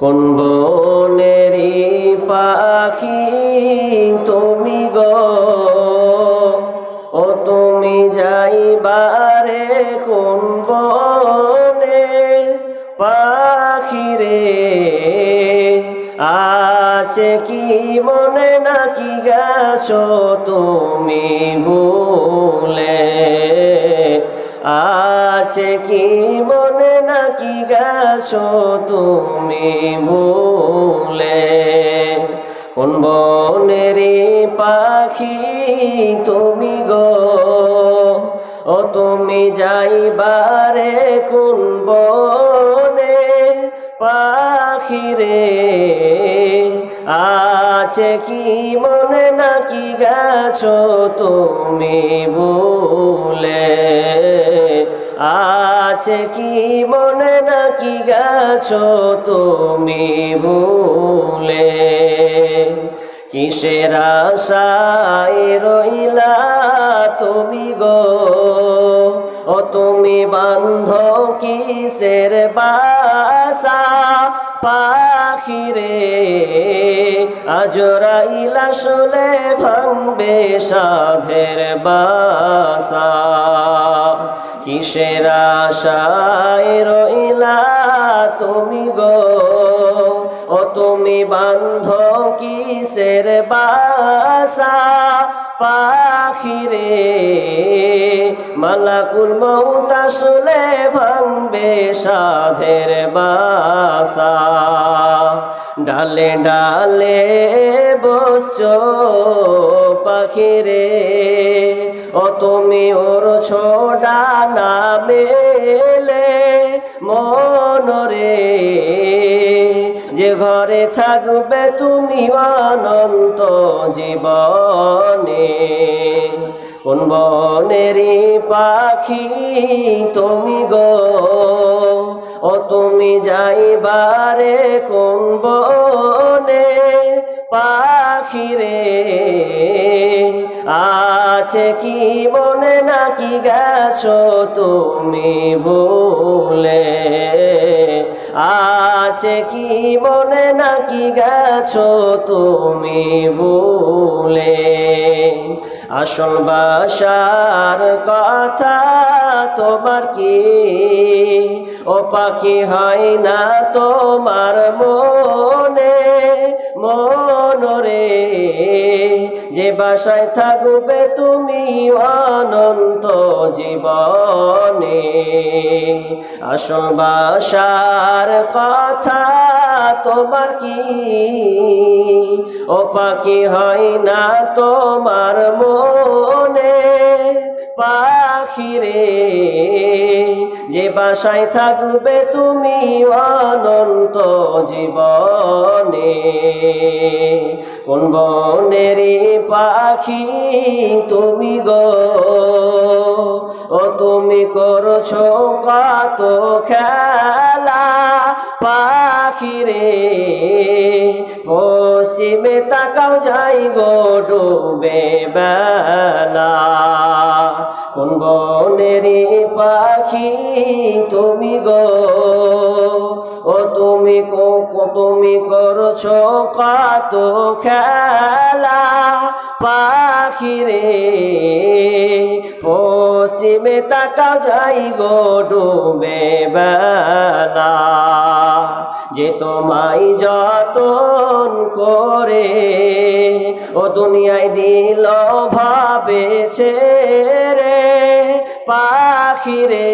কোন বনেরি পাখি তুমি গো, ও তুমি যাইবারে কোন বনে পাখি রে, আছে কি মনে নাকি গেছো তুমি ভুলে, আছে কি মনে নাকি গেছো তুমি ভুলে। কোন বনেরি পাখি তুমি গো, ও তুমি যাইবারে কোন বনে পাখি রে, আছে কি মনে নাকি গেছো তুমি ভুলে, আছে কি মনে নাকি গেছো তুমি ভুলে। কিসের আশায় রইলা তুমি গো, ও তুমি বান্ধ কিসের বাসা পাখি রে, আজরাইলা শুলে ভাঙবে সাধের বাসা। কিসের আশায় রইলা তুমি গো, ও তুমি বান্ধ কিসের বাসা পাখি রে, মালাকুল মউত আসলে ভাঙবে সাধের বাসা। ডালে ডালে বসছো পাখি রে, ও তুমি উড়ছো ডানা মেলে মনরে, যে ঘরে থাকবে তুমি অনন্ত জীবনে। কোন বনেরি পাখি তুমি গো, ও তুমি যাইবারে কোন বনে পাখি রে, আছে কি মনে নাকি গেছো তুমি ভুলে, আছে কি মনে নাকি গেছো তুমি ভুলে। আসল বাসার কথা তোমার কি, ও পাখি হয় না তোমার মনে মনরে, যে বাসায় থাকবে তুমি অনন্ত জীবনে। আসল বাসার কথা তোমার কি, ও পাখি হয় না তোমার মনে পাখি রে, যে বাসায় থাকবে তুমি অনন্ত জীবনে। কোন বনেরি পাখি তুমি গো, ও তুমি করছো কত খেলা পাখি রে, পশ্চিমে তাকাও যাই গো ডুবে বেলা। কোন বনেরি পাখি তুমি গো, ও তুমি তুমি করছো কত খেলা পাখি রে, পশ্চিমে তাকাও যাই গো ডুবে বেলা। যে তোমায় যতন করে ও দুনিয়ায় দিল ভাবেছে রে পাখি রে,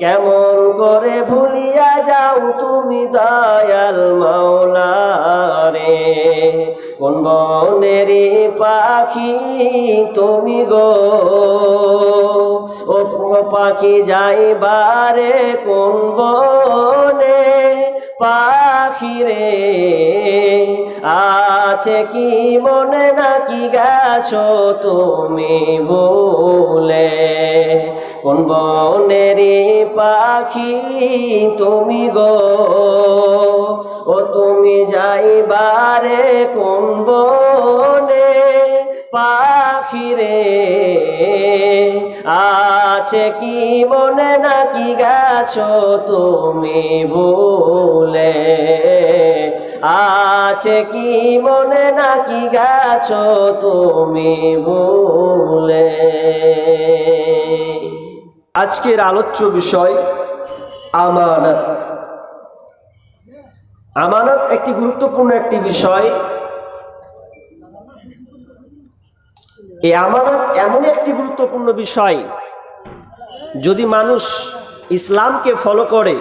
কেমন করে ভুলিয়া যাও তুমি দয়াল মাওলা রে। কোন বনেরি পাখি তুমি গো, ও পাখি যাইবারে কোন বনে পাখি রে, আছে কি মনে নাকি গেছো তুমি ভুলে। কোন বনেরি পাখি তুমি গো, ও তুমি যাইবারে কোন বনে পাখি রে, আছে কি মনে নাকি গেছো তুমি ভুলে, আছে কি মনে নাকি গেছো তুমি ভুলে। আজকের আলোচ্য বিষয় আমানত। আমানত একটি গুরুত্বপূর্ণ একটি বিষয়। এই আমানত এমন একটি গুরুত্বপূর্ণ বিষয়, যদি মানুষ ইসলামকে ফলো করে,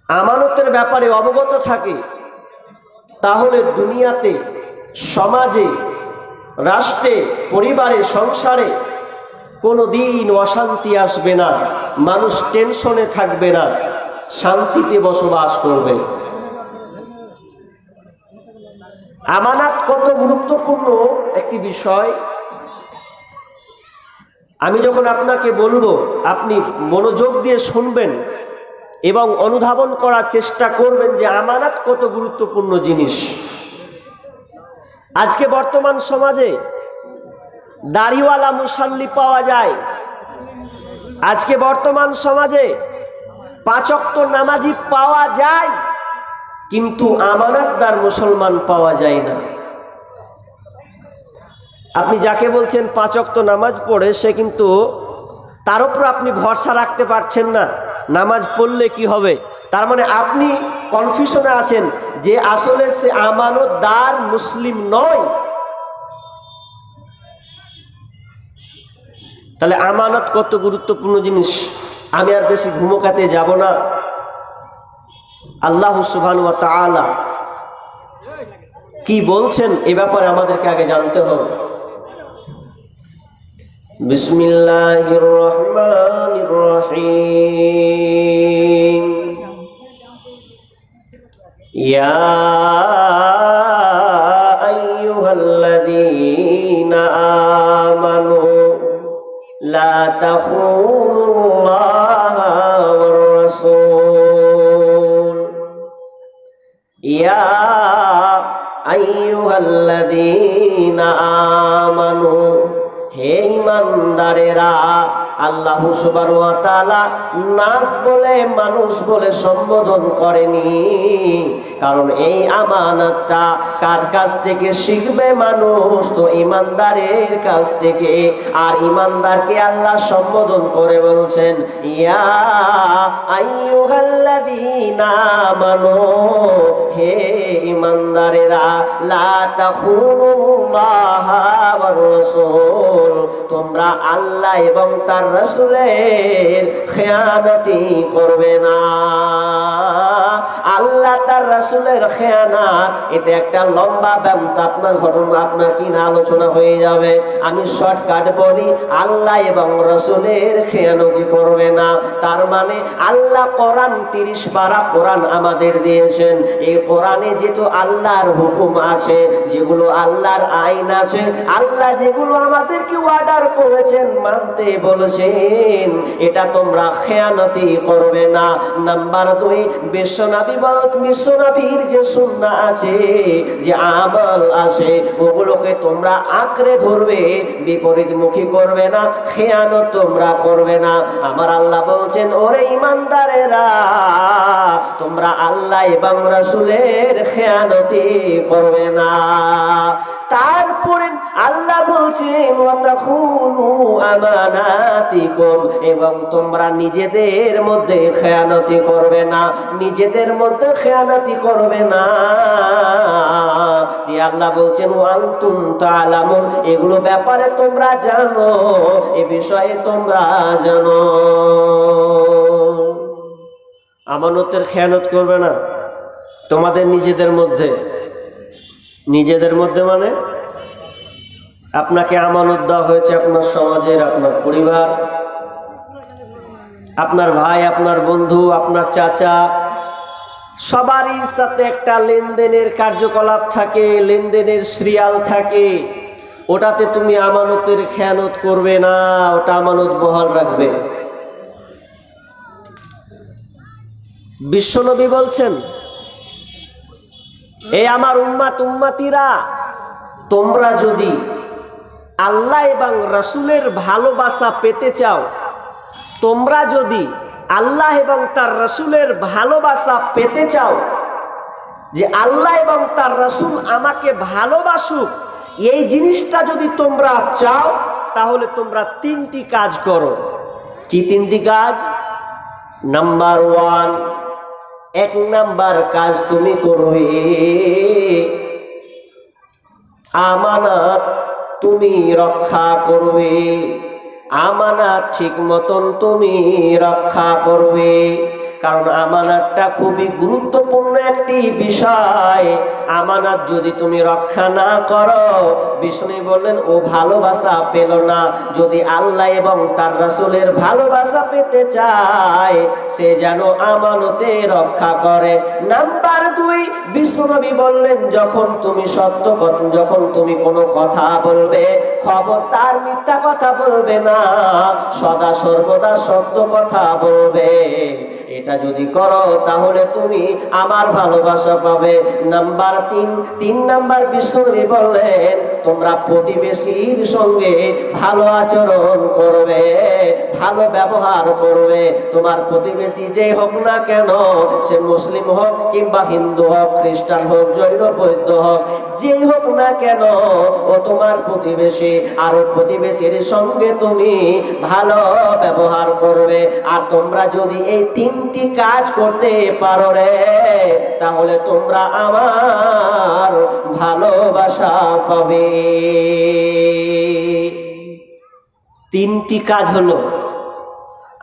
আমানতের ব্যাপারে অবগত থাকে, তাহলে দুনিয়াতে, সমাজে, রাষ্ট্রে, পরিবারে, সংসারে কোনো দিন অশান্তি আসবে না, মানুষ টেনশনে থাকবে না, শান্তিতে বসবাস করবে। আমানত কত গুরুত্বপূর্ণ একটি বিষয়, আমি যখন আপনাকে বলবো আপনি মনোযোগ দিয়ে শুনবেন এবং অনুধাবন করার চেষ্টা করবেন যে আমানত কত গুরুত্বপূর্ণ জিনিস। আজকে বর্তমান সমাজে দাড়িওয়ালা মুসাল্লি পাওয়া যায়, আজকে বর্তমান সমাজে 5 ওয়াক্ত নামাজি পাওয়া যায়, কিন্তু আমানতদার মুসলমান পাওয়া যায় না। আপনি যাকে বলছেন 5 ওয়াক্ত নামাজ পড়ে, সে কিন্তু তার উপর আপনি ভরসা রাখতে পারছেন না, নামাজ পড়লে কি হবে। তার মানে আপনি কনফিউশনে আছেন যে আসলে সে আমানতদার মুসলিম নয়। তাহলে আমানত কত গুরুত্বপূর্ণ জিনিস। আমি আর বেশি ঘুমোকাতে যাব না। আল্লাহ সুবহানাহু ওয়া তাআলা কি বলছেন এ ব্যাপারে আমাদেরকে আগে জানতে হবে। বিসমিল্লাহির রহমানির রহিম। ইয়া আইয়ুহাল্লাযীনা আমানু লা তাখুনুল্লাহা ওয়ার রাসূল। ইয়া আইয়ুহাল্লাযীনা আমানু, হে ঈমানদারেরা, আল্লাহ সুবহানাহু ওয়া তাআলা নাস বলে, মানুষ বলে সম্বোধন করেনি, কারণ এই আমানতটা কার কাছ থেকে শিখবে মানুষ? তো ঈমানদারের কাছ থেকে। আর ঈমানদারকে আল্লাহ সম্বোধন করে বলছেন ইয়া আইয়ুহাল্লাযীনা আমানু, হে ঈমানদারেরা, লা তাখুনুল্লাহা ওয়ার রাসূল, তোমরা আল্লাহ এবং তার রাসূলের খেয়ানতি করবে না। আল্লাহ তার রাসূলের খেয়ানত, এটা একটা লম্বা ব্যাপার, আপনার ঘটনা আপনার কি না আলোচনা হয়ে যাবে। আমি শর্টকাট বলি, আল্লাহ এবং রাসূলের খেয়ানতি করবে না। তার মানে আল্লাহ কোরআন 30 পারা কোরআন আমাদের দিয়েছেন। এই কোরআনে যেহেতু আল্লাহর হুকুম আছে, যেগুলো আল্লাহর আইন আছে, আল্লাহ যেগুলো আমাদেরকে অর্ডার করেছেন, মানতে বলেছেন, এটা তোমরা খেয়ানতি করবে না। নাম্বার 2, বিশ্বনবীর যে সুন্নাহ আছে, যে আমল আছে, ওগুলোকে তোমরা আঁকড়ে ধরবে, বিপরীতমুখী করবে না, খেয়ানত তোমরা করবে না। আমার আল্লাহ বলছেন, ওরে ঈমানদারেরা, তোমরা আল্লাহ এবং রাসূলের খেয়ানতি করবে না। তারপরে আল্লাহ বলছেন ওয়া তাখুনু আমানাতিকুম, এবং তোমরা নিজেদের মধ্যে খেয়ানতি করবে না, নিজেদের মধ্যে খেয়ানতি করবে না। আল্লাহ বলছেন ওয়া আনতুম তা'লামুন, এগুলো ব্যাপারে তোমরা জানো, এ বিষয়ে তোমরা জানো। আমানতের খেয়ানত করবে না তোমাদের নিজেদের মধ্যে। নিজেদের মধ্যে মানে আপনাকে আমানত দেওয়া হয়েছে আপনার সমাজের, আপনার পরিবার, আপনার ভাই, আপনার বন্ধু, আপনার চাচা, সবারই সাথে একটা লেনদেনের কার্যকলাপ থাকে, লেনদেনের সিরিয়াল থাকে। ওটাতে তুমি আমানতের খেয়ানত করবে না, ওটা আমানত বহাল রাখবে। বিশ্বনবী বলছেন, এই আমার উম্মাতিরা, তোমরা যদি আল্লাহ এবং রাসূলের ভালোবাসা পেতে চাও, তোমরা যদি আল্লাহ এবং তার রাসূলের ভালোবাসা পেতে চাও, যে আল্লাহ এবং তার রাসূল আমাকে ভালোবাসুক, এই জিনিসটা যদি তোমরা চাও, তাহলে তোমরা তিনটি কাজ করো। কি তিনটি কাজ? নাম্বার 1, 1 নাম্বার কাজ তুমি করবে আমানত তুমি রক্ষা করবে। আমানত ঠিক মতন তুমি রক্ষা করবে, কারণ আমানতটা খুবই গুরুত্বপূর্ণ একটি বিষয়। আমানত যদি তুমি রক্ষা না করো, বিষ্ণু বললেন ও ভালোবাসা পেল না। যদি আল্লাহ এবং তার রাসূলের ভালোবাসা পেতে চায়, সে যেন আমানতে রক্ষা করে। নাম্বার 2, বিষ্ণুনবী বললেন যখন তুমি সত্য কথা, যখন তুমি কোনো কথা বলবে, খবরদার মিথ্যা কথা বলবে না, সদা সর্বদা সত্য কথা বলবে। এটা যদি করো তাহলে তুমি আমার ভালোবাসা পাবে। নাম্বার 3 নাম্বার বিষ্ণুনবী বললেন তোমরা প্রতিবেশীর সঙ্গে ভালো আচরণ করবে, ভালো ব্যবহার করবে। তোমার প্রতিবেশী যেই হোক না কেন, সে মুসলিম হোক কিংবা হিন্দু হোক, খ্রিস্টান হোক, জৈন বৌদ্ধ হোক, যেই হোক না কেন, ও তোমার প্রতিবেশী। আর প্রতিবেশীর সঙ্গে তুমি ভালো ব্যবহার করবে। আর তোমরা যদি এই 3টি কাজ করতে পারো রে, তাহলে তোমরা আমার ভালোবাসা পাবে। 3টি কাজ হলো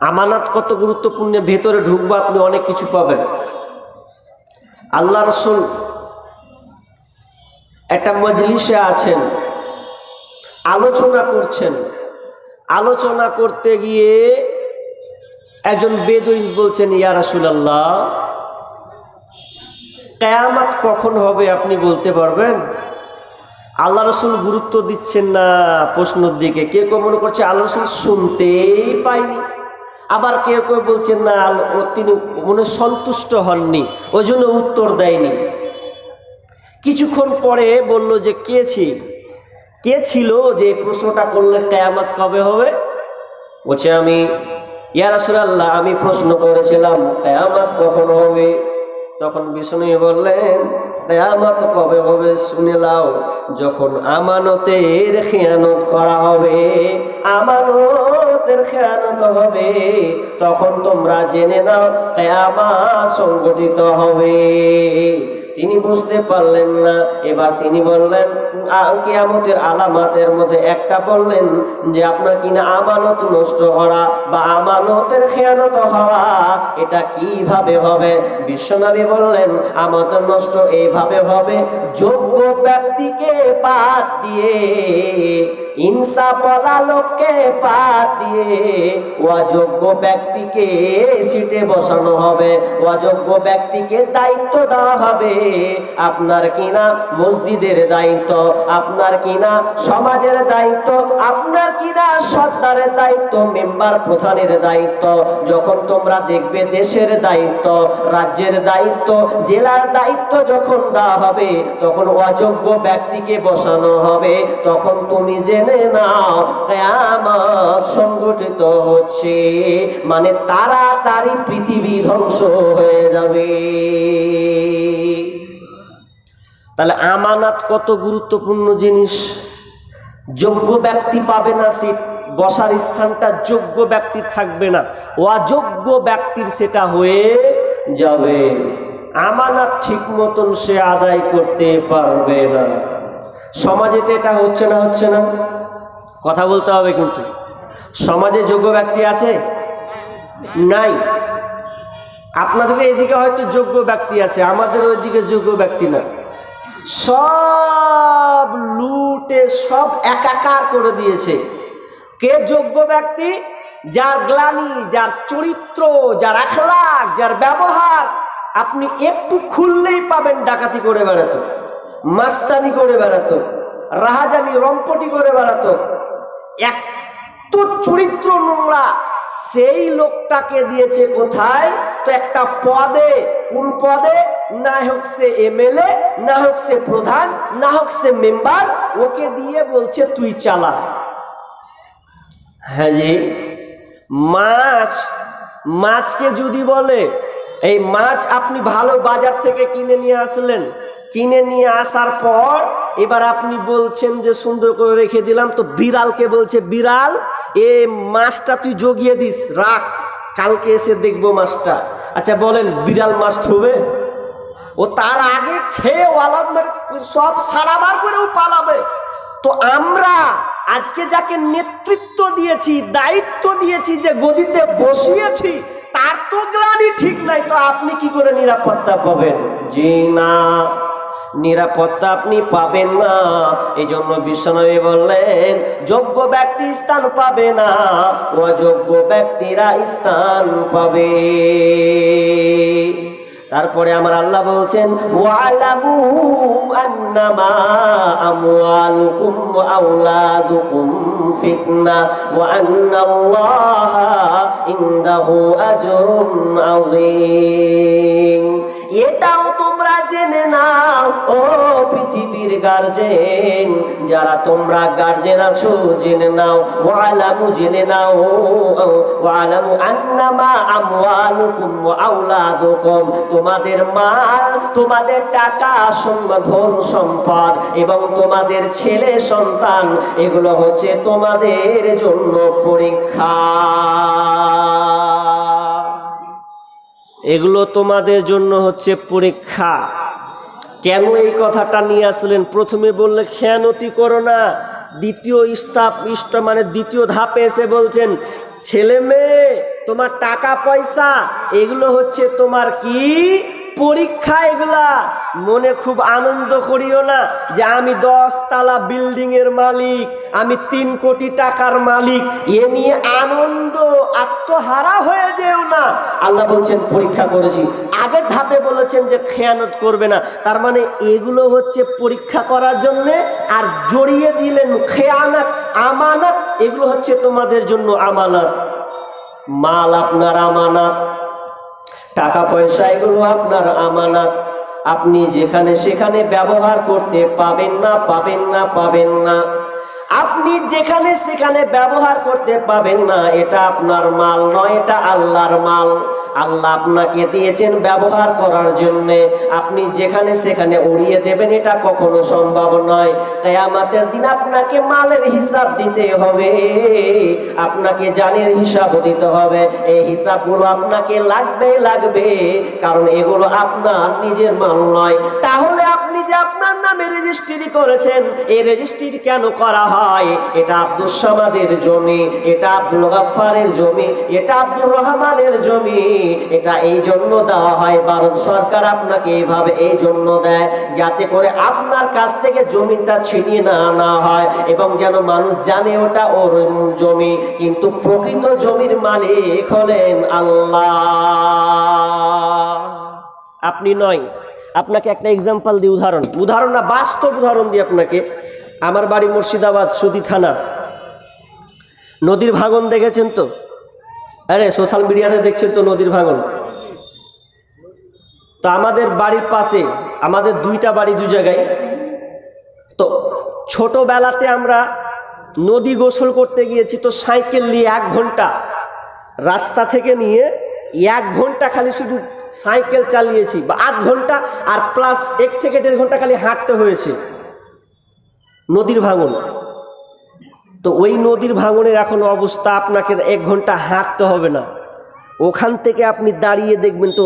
আমানত কত গুরুত্বপূর্ণ। ভেতরে ঢুকবো, আপনি অনেক কিছু পাবেন। আল্লাহ রাসূল একটা মজলিসে আছেন, আলোচনা করছেন। আলোচনা করতে গিয়ে একজন বেদুঈ বলছেন, ইয়া রাসূলুল্লাহ, কিয়ামত কখন হবে আপনি বলতে পারবেন? আল্লাহ রাসূল গুরুত্ব দিচ্ছেন না প্রশ্নের দিকে। কেউ কেউ মনে করছে আল্লাহ রাসূল শুনতেই পায়নি, আবার কেউ কেউ বলছেন না তিনি মনে সন্তুষ্ট হননি, ওই জন্য উত্তর দেয়নি। কিছুক্ষণ পরে বলল যে কে ছিল যে প্রশ্নটা করলে কিয়ামত কবে হবে? বলছে আমি, ইয়া রাসূলুল্লাহ, আমি প্রশ্ন করেছিলাম কিয়ামত কখন হবে। তখন বিষ্ণু বললেন কিয়ামত কবে হবে শুনে নাও, যখন আমানতের খেয়ানত করা হবে, আমানতের খেয়ানত হবে, তখন তোমরা জেনে নাও কিয়ামত সংঘটিত হবে। তিনি বুঝতে পারলেন না। এবার তিনি বললেন কিয়ামতের আলামতের মধ্যে একটা বললেন যে আপনার কিনা আমানত নষ্ট করা বা আমানতের খেয়ানত হওয়া, এটা কিভাবে হবে? বিশ্বনবী বললেন আমানত নষ্ট এইভাবে হবে, যোগ্য ব্যক্তিকে বাদ দিয়ে, ইনসাফওয়ালা লোককে বাদ দিয়ে অযোগ্য ব্যক্তিকে সিটে বসানো হবে, অযোগ্য ব্যক্তিকে দায়িত্ব দেওয়া হবে। আপনার কিনা মসজিদের দায়িত্ব, আপনার কিনা সমাজের দায়িত্ব, আপনার কিনা সরকারের দায়িত্ব, মেম্বার প্রধানের দায়িত্ব, যখন তোমরা দেখবে দেশের দায়িত্ব, রাজ্যের দায়িত্ব, জেলার দায়িত্ব যখন দেওয়া হবে, তখন অযোগ্য ব্যক্তিকে বসানো হবে। তখন তুমি জেনে নাও কিয়ামত সংঘটিত হচ্ছে, মানে তাড়াতাড়ি পৃথিবী ধ্বংস হয়ে যাবে। তাহলে আমানত কত গুরুত্বপূর্ণ জিনিস। যোগ্য ব্যক্তি পাবে না সিট, বসার স্থানটা যোগ্য ব্যক্তি থাকবে না, অযোগ্য ব্যক্তির সেটা হয়ে যাবে। আমানত ঠিক মতন সে আদায় করতে পারবে না। সমাজে তো এটা হচ্ছে না, কথা বলতে হবে। কিন্তু সমাজে যোগ্য ব্যক্তি আছে? নাই। আপনাদের এদিকে হয়তো যোগ্য ব্যক্তি আছে, আমাদের ওইদিকে যোগ্য ব্যক্তি না। সব লুটে সব একাকার করে দিয়েছে। কে যোগ্য ব্যক্তি? যার গ্লানি, যার চরিত্র, যার আখলাক, যার ব্যবহার আপনি একটু খুললেই পাবেন ডাকাতি করে বেড়াতো, মাস্তানি করে বেড়াতো, রাহাজানি রম্পটি করে বেড়াতো। এত চরিত্র নোংরা, সেই লোকটাকে দিয়েছে কোথায়? তো একটা পদে। কোন পদে? না হোক সে এমএলএ, না হোক সে প্রধান, না হোক সে মেম্বার, ওকে দিয়ে বলছে তুই চালা। হ্যাঁ জি। মাছকে যদি বলে এই মাছ আপনি ভালো বাজার থেকে কিনে নিয়ে আসলেন, কিনে নিয়ে আসার পর এবার আপনি বলছেন যে সুন্দর করে রেখে দিলাম, তো বিড়ালকে বলছে বিড়াল এ মাছটা তুই জগিয়ে দিস, রাখ, কালকে এসে দেখবো মাছটা। আচ্ছা বলেন বিড়াল মাছ থুবে? ও তার আগে খেয়ে সব সারাবার করেও পালাবে। তো আমরা আজকে যাকে নেতৃত্ব দিয়েছি, দায়িত্ব দিয়েছি, যে গদিতে বসিয়েছি, তার তো গ্লানি ঠিক নাই, তো আপনি কি করে নিরাপত্তা পাবেন? জি না, নিরাপত্তা আপনি পাবেন না। এই জন্য বিশ্বনবী বললেন যোগ্য ব্যক্তি স্থান পাবে না, অযোগ্য ব্যক্তিরা স্থান পাবে। তারপরে আমার আল্লাহ বলছেন ওয়ালামু আন্নামা আমওয়ালুকুম ওয়া আওলাদুকুম ফিতনা ওয়া আন্নাল্লাহা ইনদাহু আজরুন আযীম। এটাও তোমরা জেনে নাও ও পৃথিবীর গার্জেন, যারা তোমরা গার্জেন আছো জেনে নাও, ওয়ালামু জেনে নাও, ওয়ালামু আন্নামা আমওয়ালুকুম ওয়া আওলাদুকুম, তোমাদের মাল, তোমাদের টাকা, ধন সম্পদ এবং তোমাদের ছেলে সন্তান, এগুলো হচ্ছে তোমাদের জন্য পরীক্ষা। এগুলো তোমাদের জন্য হচ্ছে পরীক্ষা। কেন এই কথাটা নিয়ে আসলেন? প্রথমে বললে খেয়ানতি করো না, দ্বিতীয় দ্বিতীয় ধাপে এসে বলছেন ছেলে মেয়ে, তোমার টাকা পয়সা, এগুলো হচ্ছে তোমার কি পরীক্ষা। এগুলা মনে খুব আনন্দ করিও না যে আমি 10 তলা বিল্ডিং এর মালিক, আমি 3 কোটি টাকার মালিক, এ নিয়ে আনন্দ আত্মহারা হয়ে যেও না। আল্লাহ বলছেন পরীক্ষা করেছি। আগের ধাপে বলেছেন যে খেয়ানত করবে না, তার মানে এগুলো হচ্ছে পরীক্ষা করার জন্য। আর জড়িয়ে দিলেন খেয়ানত, আমানত, এগুলো হচ্ছে তোমাদের জন্য আমানত। মাল আপনার আমানত, টাকা পয়সা এগুলো আপনার আমানত। আপনি যেখানে সেখানে ব্যবহার করতে পাবেন না, পাবেন না, পাবেন না। আপনি যেখানে সেখানে ব্যবহার করতে পাবেন না। এটা আপনার মাল নয়, এটা আল্লাহর মাল। আল্লাহ আপনাকে দিয়েছেন ব্যবহার করার জন্য। আপনি যেখানে সেখানে উড়িয়ে দেবেন, এটা কখনো সম্ভব নয়। কিয়ামতের দিন আপনাকে মালের হিসাব দিতে হবে, আপনাকে জানের হিসাব দিতে হবে। এই হিসাবগুলো আপনাকে লাগবে, কারণ এগুলো আপনার নিজের মাল নয়। তাহলে আপনি যে আপনার নামে রেজিস্ট্রি করেছেন, এই রেজিস্ট্রি কেন করা হয়? এটা আব্দুল সামাদের জমি, এটা আব্দুল গাফফারের জমি, এটা আব্দুর রহমানের জমি। এটা এই জন্য দেওয়া হয়, ভারত সরকার আপনাকে এইভাবে এই জন্য দেয়, যাতে করে আপনার কাছ থেকে জমিটা ছিনিয়ে না আনা হয়, এবং যেন মানুষ জানে ওটা ওর জমি, কিন্তু প্রকৃত জমির মালিক হলেন আল্লাহ, আপনি নয়। আপনাকে একটা এক্সাম্পল দিই, উদাহরণ না, বাস্তব উদাহরণ দিই আপনাকে। আমার বাড়ি মুর্শিদাবাদ, সুদি থানা। নদীর ভাঙন দেখেছেন তো? আরে সোশ্যাল মিডিয়াতে দেখছেন তো নদীর ভাঙন। তো আমাদের বাড়ির পাশে, আমাদের 2টা বাড়ি 2 জায়গায়। তো ছোটবেলাতে আমরা নদী গোসল করতে গিয়েছি, তো সাইকেল নিয়ে 1 ঘন্টা রাস্তা থেকে নিয়ে 1 ঘন্টা খালি শুধু সাইকেল চালিয়েছি, বা 8 ঘন্টা, আর প্লাস 1 থেকে 1.5 ঘন্টা খালি হাঁটতে হয়েছে। নদীর ভাঙন। তো ওই নদীর ভাঙনের এখন অবস্থা, আপনাকে 1 ঘন্টা হাঁটতে হবে না, ওখান থেকে আপনি দাঁড়িয়ে দেখবেন তো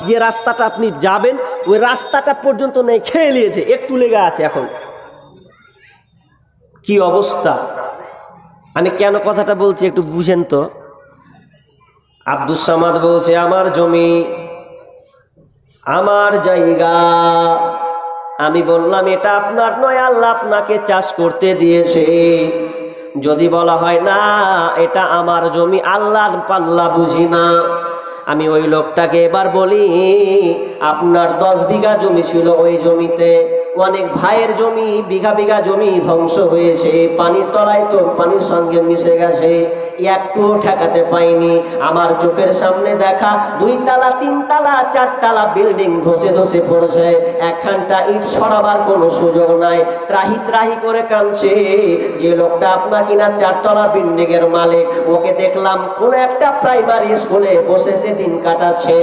যে রাস্তাটা আপনি যাবেন, ওই রাস্তাটা পর্যন্ত নেই, খেয়ে নিয়েছে, একটু লেগে আছে। এখন কি অবস্থা! আমি কেন কথাটা বলছি একটু বুঝেন তো। আব্দুস সামাদ বলছে আমার জমি, আমার জায়গা। আমি বললাম এটা আপনার নয়, আল্লাহ আপনাকে চাষ করতে দিয়েছে। যদি বলা হয় না এটা আমার জমি, আল্লাহর পাল্লা বুঝি না, আমি ওই লোকটাকে এবার বলি, আপনার 10 বিঘা জমি ছিল, ওই জমিতে অনেক ভাইয়ের জমি, বিঘা বিঘা জমি ধ্বংস হয়েছে, পানির তলায় তো পানির সঙ্গে মিশে গেছে, একটুও ঠেকাতে পাইনি। আমার চোখের সামনে দেখা 2 তালা 3 তালা 4 তালা বিল্ডিং ধসে ধসে পড়ছে, একখানটা ইট সরাবার কোনো সুযোগ নাই। ত্রাহি ত্রাহি করে কাঁদছে। যে লোকটা আপনার কিনা 4 তলা বিল্ডিং এর মালিক, ওকে দেখলাম কোন একটা প্রাইমারি স্কুলে বসেছে, দিন কাটাচ্ছে,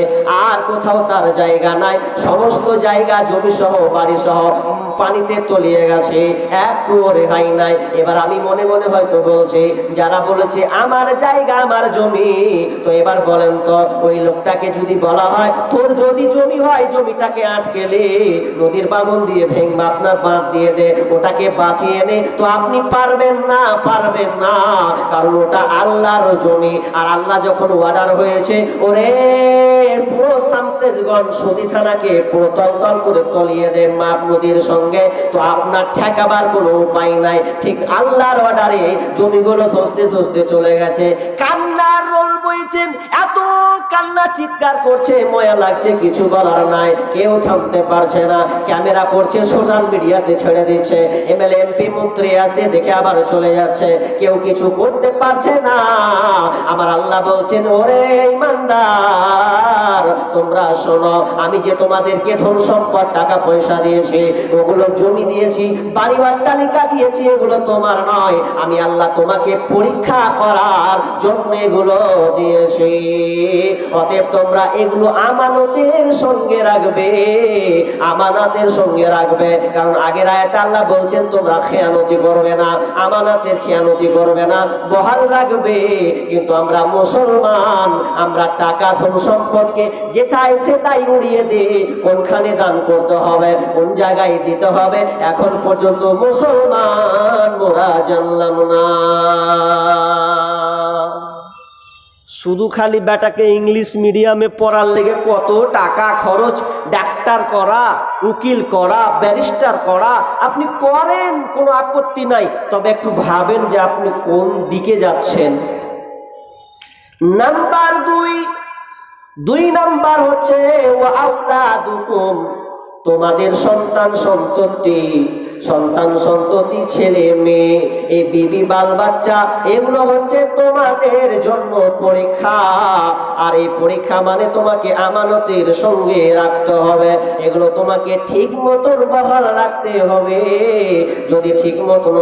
আর কোথাও তার জায়গা নাই। সমস্ত জায়গা জমি সহ বাড়ি সহ পানিতে তলিয়ে গেছে, একটু রেহাই নাই। এবার আমি মনে মনে হয়তো বলছি, যারা বলেছে আমার জায়গা আমার জমি, তো এবার বলেন তো ওই লোকটাকে যদি বলা হয় তোর যদি জমি হয় জমিটাকে আটকেলে নদীর বাঁধন দিয়ে ভেঙে আপনার বাঁধ দিয়ে দে, ওটাকে বাঁচিয়ে নে, তো আপনি পারবেন না? পারবেন না, কারণ ওটা আল্লাহর জমি। আর আল্লাহ যখন অর্ডার হয়েছে, ওরে পুরো শামসেরগঞ্জ সতী থানাকে পুরো তলতল করে তলিয়ে দে মাপ নদীর সঙ্গে, তো আপনার ঠেকাবার কোনো উপায় নাই। ঠিক আল্লাহর অর্ডারে জমিগুলো ধসতে ধসতে চলে গেছে। কান্নার রোল বইছে, এত কান্না চিৎকার করছে, ময়া লাগছে, কিছু বলার নাই, কেউ থামতে পারছে না। ক্যামেরা করছে, সোশ্যাল মিডিয়াতে ছেড়ে দিচ্ছে, এমএলএ এমপি মন্ত্রী আসে, দেখে আবার চলে যাচ্ছে, কেউ কিছু করতে পারছে না। আমার আল্লাহ বলছেন, ওরে ইমানদার তোমরা শোনো, আমি যে তোমাদেরকে ধন সম্পদ টাকা পয়সা দিয়েছি, ওগুলো জমি দিয়েছি, বাড়ি অট্টালিকা দিয়েছি, এগুলো তোমার নয়, আমি আল্লাহ তোমাকে পরীক্ষা করার জন্য এগুলো দিয়েছি। অতএব তোমরা এগুলো আমানতের সঙ্গে রাখবে, আমানতের সঙ্গে রাখবে। কারণ আগের আয়াতে আল্লাহ বলছেন তোমরা খেয়ানতি করবে না, আমানতের খেয়ানতি করবে না, বহাল রাখবে। কিন্তু আমরা মুসলমান, আমরা টাকা ধন সম্পদকে যেটাই সেটাই উড়িয়ে দিই। কোনখানে দান করতে হবে, কোন জায়গায় দিতে হবে, এখন পর্যন্ত মুসলমান মোরা জানলাম না। শুধু খালি বেটাকে ইংলিশ মিডিয়ামে পড়ার লেগে কত টাকা খরচ, ডাক্তার করা, উকিল করা, ব্যারিস্টার করা, আপনি করেন, কোনো আপত্তি নাই, তবে একটু ভাবেন যে আপনি কোন দিকে যাচ্ছেন। নাম্বার 2 নাম্বার হচ্ছে ওয়া আওলাদুকুম, তোমাদের সন্তান সন্ততি ছেলে মেয়ে, এই বিবি বাল বাচ্চা, এগুলো হচ্ছে তোমাদের জন্য পরীক্ষা। আর এই পরীক্ষা মানে তোমাকে আমানতের সঙ্গে রাখতে হবে, এগুলো তোমাকে ঠিক মতন বহাল রাখতে হবে। যদি ঠিক মতন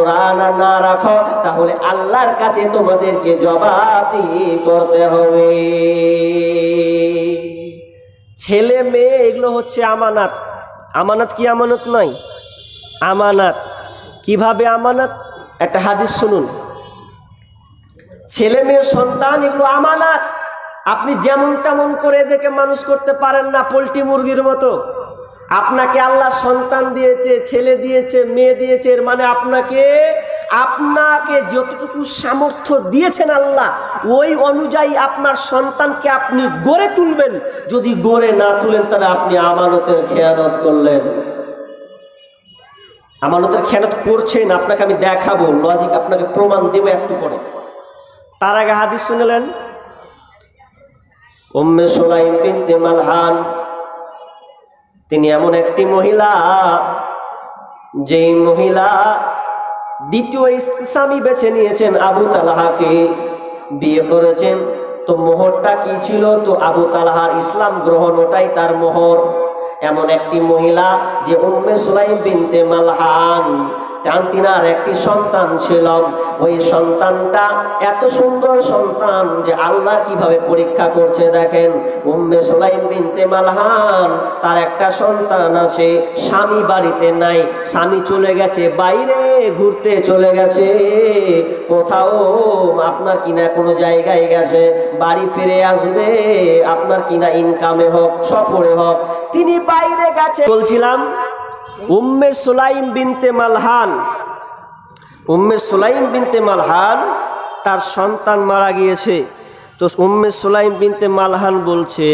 না রাখো, তাহলে আল্লাহর কাছে তোমাদেরকে জবাবদিহি করতে হবে। ছেলে মেয়ে এগুলো হচ্ছে আমানত। আমানত কি আমানত নয়? আমানত। কিভাবে আমানত? একটা হাদিস শুনুন। ছেলে মেয়ে সন্তান এগুলো আমানত। আপনি যেমন তেমন করে এদেরকে মানুষ করতে পারেন না, পোল্ট্রি মুরগির মতো। আপনাকে আল্লাহ সন্তান দিয়েছে, ছেলে দিয়েছে, মেয়ে দিয়েছে, এর মানে আপনাকে যতটুকু সামর্থ্য দিয়েছেন আল্লাহ, ওই অনুযায়ী আপনার সন্তানকে আপনি গড়ে তুলবেন। যদি গড়ে না তুলেন, তাহলে আপনি আমানতের খেয়ানত করলেন। আমানতের খেয়ানত করছেন, আপনাকে আমি দেখাবো, লজিক আপনাকে প্রমাণ দেব একটু পরে। তার আগে হাদিস শুনলেন, উম্মে সুলাইম বিনতে মালহান, তিনি এমন একটি মহিলা, যেই মহিলা দ্বিতীয় স্বামী বেছে নিয়েছেন, আবু তালহাকে বিয়ে করেছেন। তো মোহরটা কি ছিল? তো আবু তালহার ইসলাম গ্রহণ, ওটাই তার মোহর। এমন একটি মহিলা যে উম্মে সুলাইম বিনতে মালহান, তিনার একটি সন্তান ছিল। ওই সন্তানটা এত সুন্দর সন্তান যে আল্লাহ কিভাবে পরীক্ষা করছে দেখেন। উম্মে সুলাইম বিনতে মালহান, তার একটা সন্তান আছে, স্বামী বাড়িতে নাই, স্বামী চলে গেছে বাইরে ঘুরতে চলে গেছে, কোথাও আপনার কিনা কোনো জায়গায় গেছে, বাড়ি ফিরে আসবে আপনার কিনা ইনকামে হোক, সফরে হোক, তিনি বাইরে গেছে। বলছিলাম উম্মে সুলাইম বিনতে মালহান, উম্মে সুলাইম বিনতে মালহান তার সন্তান মারা গিয়েছে। তো উম্মে সুলাইম বিনতে মালহান বলছে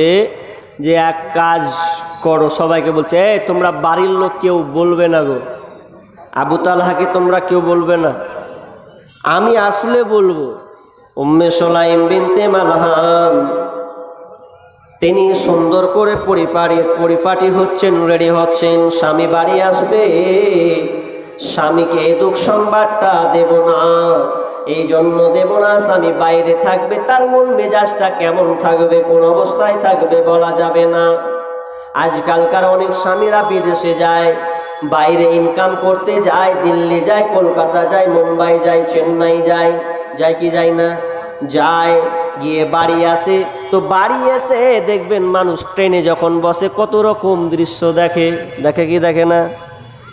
যে এক কাজ করো, সবাইকে বলছে, তোমরা বাড়ির লোক কেউ বলবে না গো, আবু তালহাকে তোমরা কেউ বলবে না, আমি আসলে বলবো। উম্মে সুলাইম বিনতে মালহান তিনি সুন্দর করে পরিপাটি হচ্ছেন, রেডি হচ্ছেন, স্বামী বাড়ি আসবে, স্বামীকে দুঃখ সংবাদটা দেব না, এই জন্য দেব না। স্বামী বাইরে থাকবে, তার মন মেজাজটা কেমন থাকবে, কোন অবস্থায় থাকবে বলা যাবে না। আজকালকার অনেক স্বামীরা বিদেশে যায়, বাইরে ইনকাম করতে যায়, দিল্লি যায়, কলকাতা যায়, মুম্বাই যায়, চেন্নাই যায়, যায় কি যায় না? যায়। গিয়ে বাড়ি আসে, তো বাড়ি এসে দেখবেন মানুষ ট্রেনে যখন বসে কত রকম দৃশ্য দেখে, দেখে কি দেখে না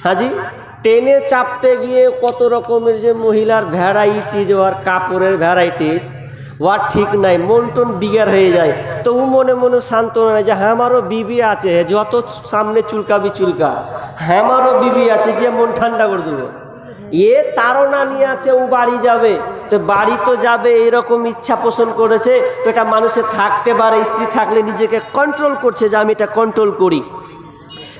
হাজি? ট্রেনে চাপতে গিয়ে কত রকমের যে মহিলার ভ্যারাইটিজ, ওর কাপড়ের ভ্যারাইটিজ, ওর ঠিক নাই, মন টন বিগার হয়ে যায়। তো ও মনে মনে সান্ত্বনা নেয় যে আমারও বিবি আছে, যত সামনে চুলকাবি চুলকা, আমারও বিবি আছে, যে মন ঠান্ডা করে দেবো। এ তারা নিয়ে আছে, ও বাড়ি যাবে, তো বাড়ি তো যাবে এরকম ইচ্ছা পোষণ করেছে, তো এটা মানুষের থাকতে পারে, স্ত্রী থাকলে নিজেকে কন্ট্রোল করছে যে আমি এটা কন্ট্রোল করি।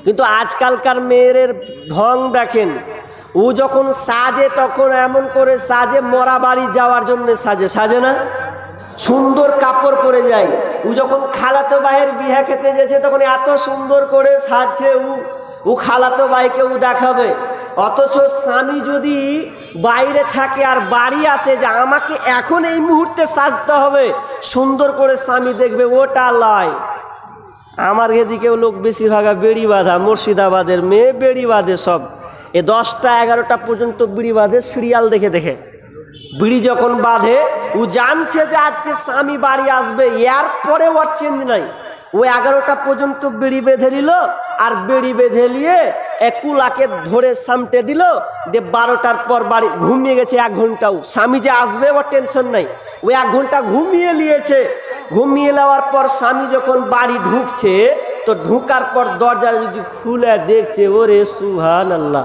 কিন্তু আজকালকার মেয়ের ঢং দেখেন, ও যখন সাজে তখন এমন করে সাজে মরা বাড়ি যাওয়ার জন্য সাজে, সাজে না? সুন্দর কাপড় পরে যায়। ও যখন খালাতো ভাইয়ের বিয়ে খেতে যেছে তখন এত সুন্দর করে সাজছে, ও খালাতো ভাইকে ও দেখাবে। অথচ স্বামী যদি বাইরে থাকে আর বাড়ি আসে যে আমাকে এখন এই মুহূর্তে সাজতে হবে, সুন্দর করে স্বামী দেখবে, ওটা লয়। আমার এদিকেও লোক বেশিরভাগ বেড়ি বাঁধা, মুর্শিদাবাদের মেয়ে বেড়ি বাঁধে সব, 10টা 11টা পর্যন্ত বিড়ি বাঁধে, সিরিয়াল দেখে দেখে। বিড়ি যখন বাঁধে ও জানছে যে আজকে স্বামী বাড়ি আসবে, এর পরে ওর চেঞ্জ নাই। ও 11টা পর্যন্ত বিড়ি বেঁধে নিল, আর বিড়ি বেঁধে নিয়ে কুলাকে ধরে সামটে দিল, দিয়ে 12টার পর বাড়ি ঘুমিয়ে গেছে 1 ঘন্টাও। স্বামী যে আসবে ওর টেনশন নাই, ও 1 ঘন্টা ঘুমিয়ে নিয়েছে। ঘুমিয়ে নেওয়ার পর স্বামী যখন বাড়ি ঢুকছে, তো ঢুকার পর দরজা যদি খুলে দেখছে, ওরে সুবহানাল্লাহ,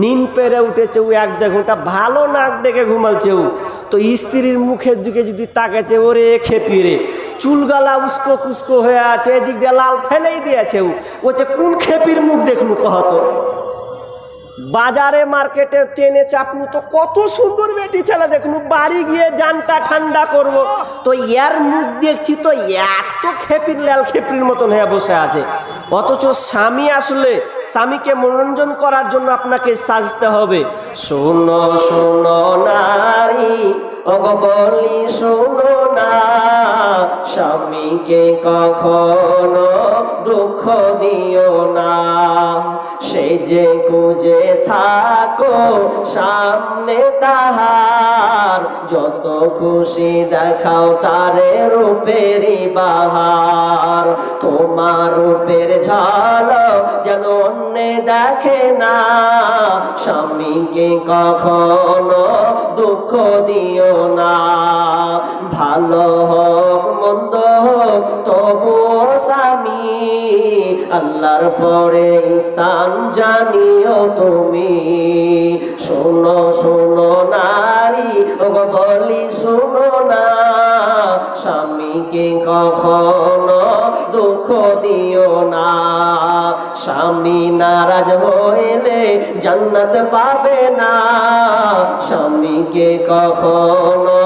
নিন পেরে উঠেছে, ও 1-1.5 ঘন্টা ভালো নাক ডেকে ঘুমালছে। ও তো স্ত্রীর মুখের দিকে যদি তাকাচ্ছে, ওরে খেপিয়ে চুলগালা উস্কো কুস্কো হয়ে আছে, এদিক দিয়ে লাল ফেলেই দিয়েছে। ও বলছে কোন খেপির মুখ দেখনু কহতো? বাজারে মার্কেটে ট্রেনে চাপনু তো কত সুন্দর বেটি ছেলে দেখনু, বাড়ি গিয়ে জানটা ঠান্ডা করব, তো এর মুখ দেখছি তো এত খেপির লাল খেপির মতন হয়ে বসে আছে। অথচ স্বামী আসলে স্বামীকে মনোরঞ্জন করার জন্য আপনাকে সাজতে হবে। শোনো শোনো নারী, ওগো বলি শোনো না, স্বামীকে কখনো দুঃখ দিও না। সে যে খুঁজে থাকো সামনে তাহার, যত খুশি দেখাও তারে রূপেরই বাহার। তোমার রূপের ঝলক যেন অন্যে দেখে না, স্বামীকে কখনো দুঃখ দিও না। ভালো হোক মন্দ হোক তবুও স্বামী আল্লাহর পরে স্থান জানিও তুমি। শোনো শোনো নারী, ওগো বলি শোনো না, স্বামীকে কখনো দুঃখ দিও না। স্বামী নারাজ হইলে জান্নাত পাবে না, স্বামীকে কখনো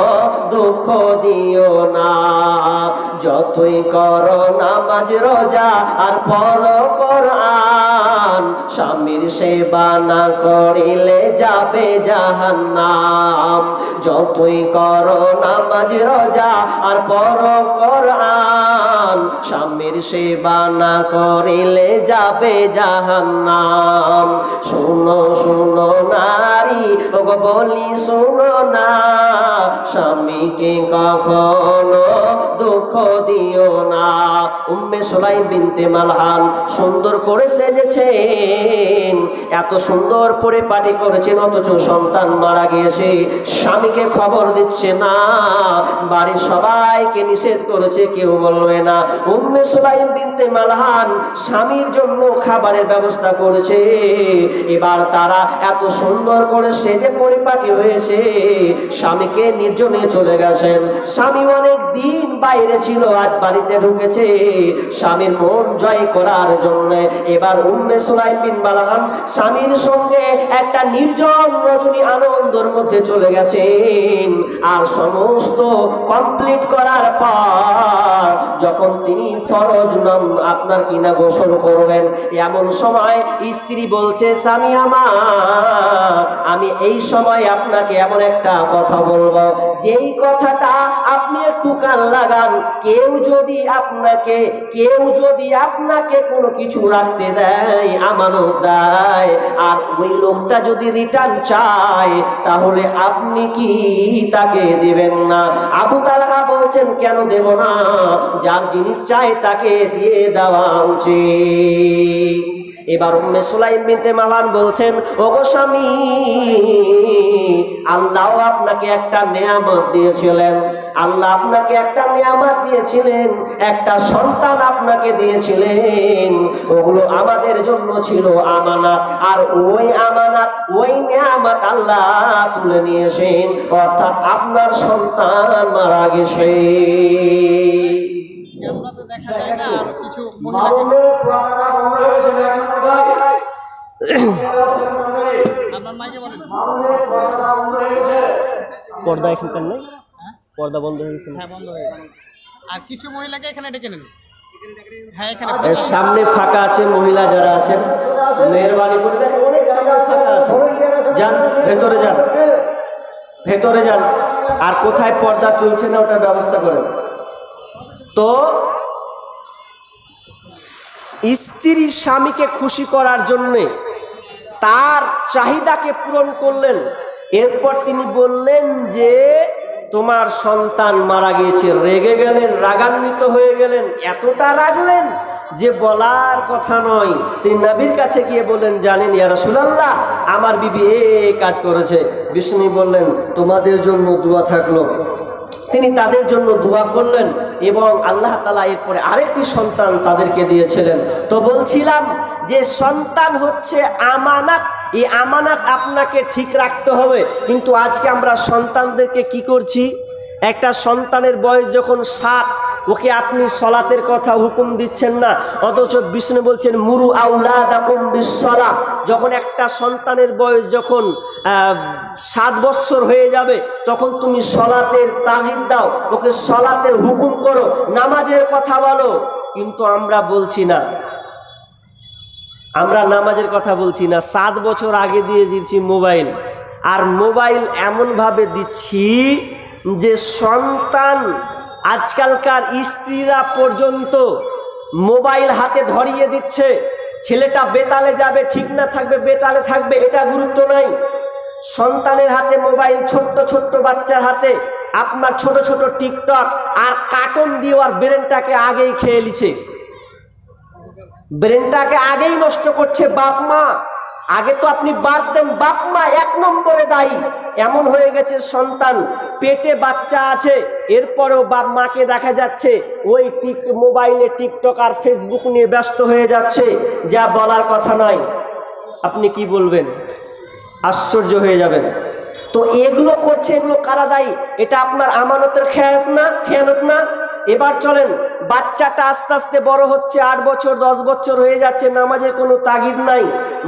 দুঃখ দিও না। যতই করো নামাজ রোজা আর পড়ো কোরআন, স্বামীর সেবা না করিলে যাবে জাহান্নাম। যতই করো নামাজ রোজা আর পড়ো কোরআন, স্বামীর সেবা না করিলে যাবে জাহান্নাম। শোনো শোনো নারী, ওগো বলি শোনো না, স্বামীকে কখনো দুঃখ দিও না। উম্মে সুলাইম বিনতে মালহান সুন্দর করে সেজেছেন, এত সুন্দর পরিপাটি করেছেন, অথচ সন্তান মারা গিয়েছে, স্বামীকে খবর দিচ্ছে না, বাড়ির সবাইকে নিষেধ করেছে, কেউ বলবে না। উম্মে সুলাইম বিনতে মালহান স্বামীর জন্য খাবারের ব্যবস্থা করেছে। এবার তারা এত সুন্দর করে সেজে পরিপাটি হয়েছে, স্বামীকে নির্জনে চলে গেছেন। স্বামী অনেক দিন বাইরে ছিল, আজ বাড়িতে ঢুকেছে স্বামীর মন জয় করার জন্য। এবার উম্মে সুলাইম বিন মালহান স্বামীর সঙ্গে একটা নির্জন রজনী আনন্দের মধ্যে চলে গেছেন। আর সমস্ত কমপ্লিট করার পর যখন তিনি ফরজ নাম আপনার কিনা গোসল করবেন, এমন সময় স্ত্রী বলছে, স্বামী আমার, আমি এই সময় আপনাকে এমন একটা কথা বলবো, যেই কথাটা আপনি একটু কান লাগান। কেউ যদি আপনাকে কোনো কিছু রাখতে দেয়, আমানত দেয়, আর ওই লোকটা যদি রিটার্ন চায়, তাহলে আপনি কি তাকে দেবেন না? আবু তালহা বলছেন, কেন দেব না? যার জিনিস চায় তাকে দিয়ে দেওয়া উচিত। এবার উম্মে সুলাইম বিনতে মালহান বলছেন, ওগো স্বামী, আল্লাহ আপনাকে একটা নেয়ামত দিয়েছিলেন, আল্লাহ আপনাকে একটা নেয়ামত দিয়েছিলেন, একটা সন্তান আপনাকে দিয়েছিলেন, ওগুলো আমাদের জন্য ছিল আমানত। আর ওই আমানত, ওই নেয়ামত আল্লাহ তুলে নিয়েছেন, অর্থাৎ আপনার সন্তান মারা গেছে। দেখা যায় না আর কিছু পর্দা এখানকার নেই, পর্দা বন্ধ হয়ে গেছে। হ্যাঁ, বন্ধ হয়ে গেছে। আর কিছু মহিলাকে এখানে ডেকে নেন। হ্যাঁ, এখানে সামনে ফাঁকা আছে, মহিলা যারা আছেন মেহরবানি করে দেখেন, অনেক সামনে ফাঁকা আছে, যান ভেতরে, যান ভেতরে যান। আর কোথায় পর্দা চলছে না ওটার ব্যবস্থা করেন। তো স্ত্রী স্বামীকে খুশি করার জন্যে তার চাহিদাকে পূরণ করলেন। এরপর তিনি বললেন যে তোমার সন্তান মারা গিয়েছে। রেগে গেলেন, রাগান্বিত হয়ে গেলেন, এতটা রাগলেন যে বলার কথা নয়। তিনি নবীর কাছে গিয়ে বললেন, জানেন ইয়া রাসূলুল্লাহ, আমার বিবি এই কাজ করেছে। বিষ্ণু বললেন, তোমাদের জন্য দোয়া থাকলো। তিনি তাদের জন্য দোয়া করলেন এবং আল্লাহ তাআলা এরপরে আরেকটি সন্তান তাদেরকে দিয়েছিলেন। তো বলছিলাম যে সন্তান হচ্ছে আমানত, এই আমানত আপনাকে ঠিক রাখতে হবে। কিন্তু আজকে আমরা সন্তানদেরকে কি করছি, একটা সন্তানের বয়স যখন 7, ওকে আপনি সলাতের কথা হুকুম দিচ্ছেন না, অথচ বিষ্ণু বলছেন মুরু আউলাদাকুম বিসসালাহ। যখন একটা সন্তানের বয়স যখন 7 বছর হয়ে যাবে, তখন তুমি সলাতের তাগিদ দাও, ওকে সলাতের হুকুম করো, নামাজের কথা বলো। কিন্তু আমরা বলছি না, আমরা নামাজের কথা বলছি না। 7 বছর আগে দিয়ে দিচ্ছি মোবাইল, আর মোবাইল এমনভাবে দিচ্ছি যে সন্তান, আজকালকার স্ত্রীরা পর্যন্ত মোবাইল হাতে ধরিয়ে দিচ্ছে। ছেলেটা বেতালে যাবে, ঠিক না থাকবে, বেতালে থাকবে, এটা গুরুত্ব নাই। সন্তানের হাতে মোবাইল, ছোট্ট ছোট্ট বাচ্চার হাতে আপনার ছোট ছোট টিকটক আর কার্টুন দিয়ে আর ব্রেনটাকে আগেই খেয়ে নিচ্ছে, ব্রেনটাকে আগেই নষ্ট করছে বাপ মা। আগে তো আপনি বাড়তেন, বাপ মা 1 নম্বরে দায়ী। এমন হয়ে গেছে সন্তান, পেটে বাচ্চা আছে, এরপরেও বাপ মাকে দেখা যাচ্ছে ওই মোবাইলে টিকটক আর ফেসবুক নিয়ে ব্যস্ত হয়ে যাচ্ছে, যা বলার কথা নয়। আপনি কি বলবেন? আশ্চর্য হয়ে যাবেন। তো এগুলো করছে, এগুলো কারা দায়ী? এটা আপনার আমানতের খেয়ানত না? এবার চলেন, বাচ্চাটা আস্তে আস্তে বড় হচ্ছে, 8 বছর 10 বছর হয়ে যাচ্ছে, নামাজের কোনো তাগিদ নাই,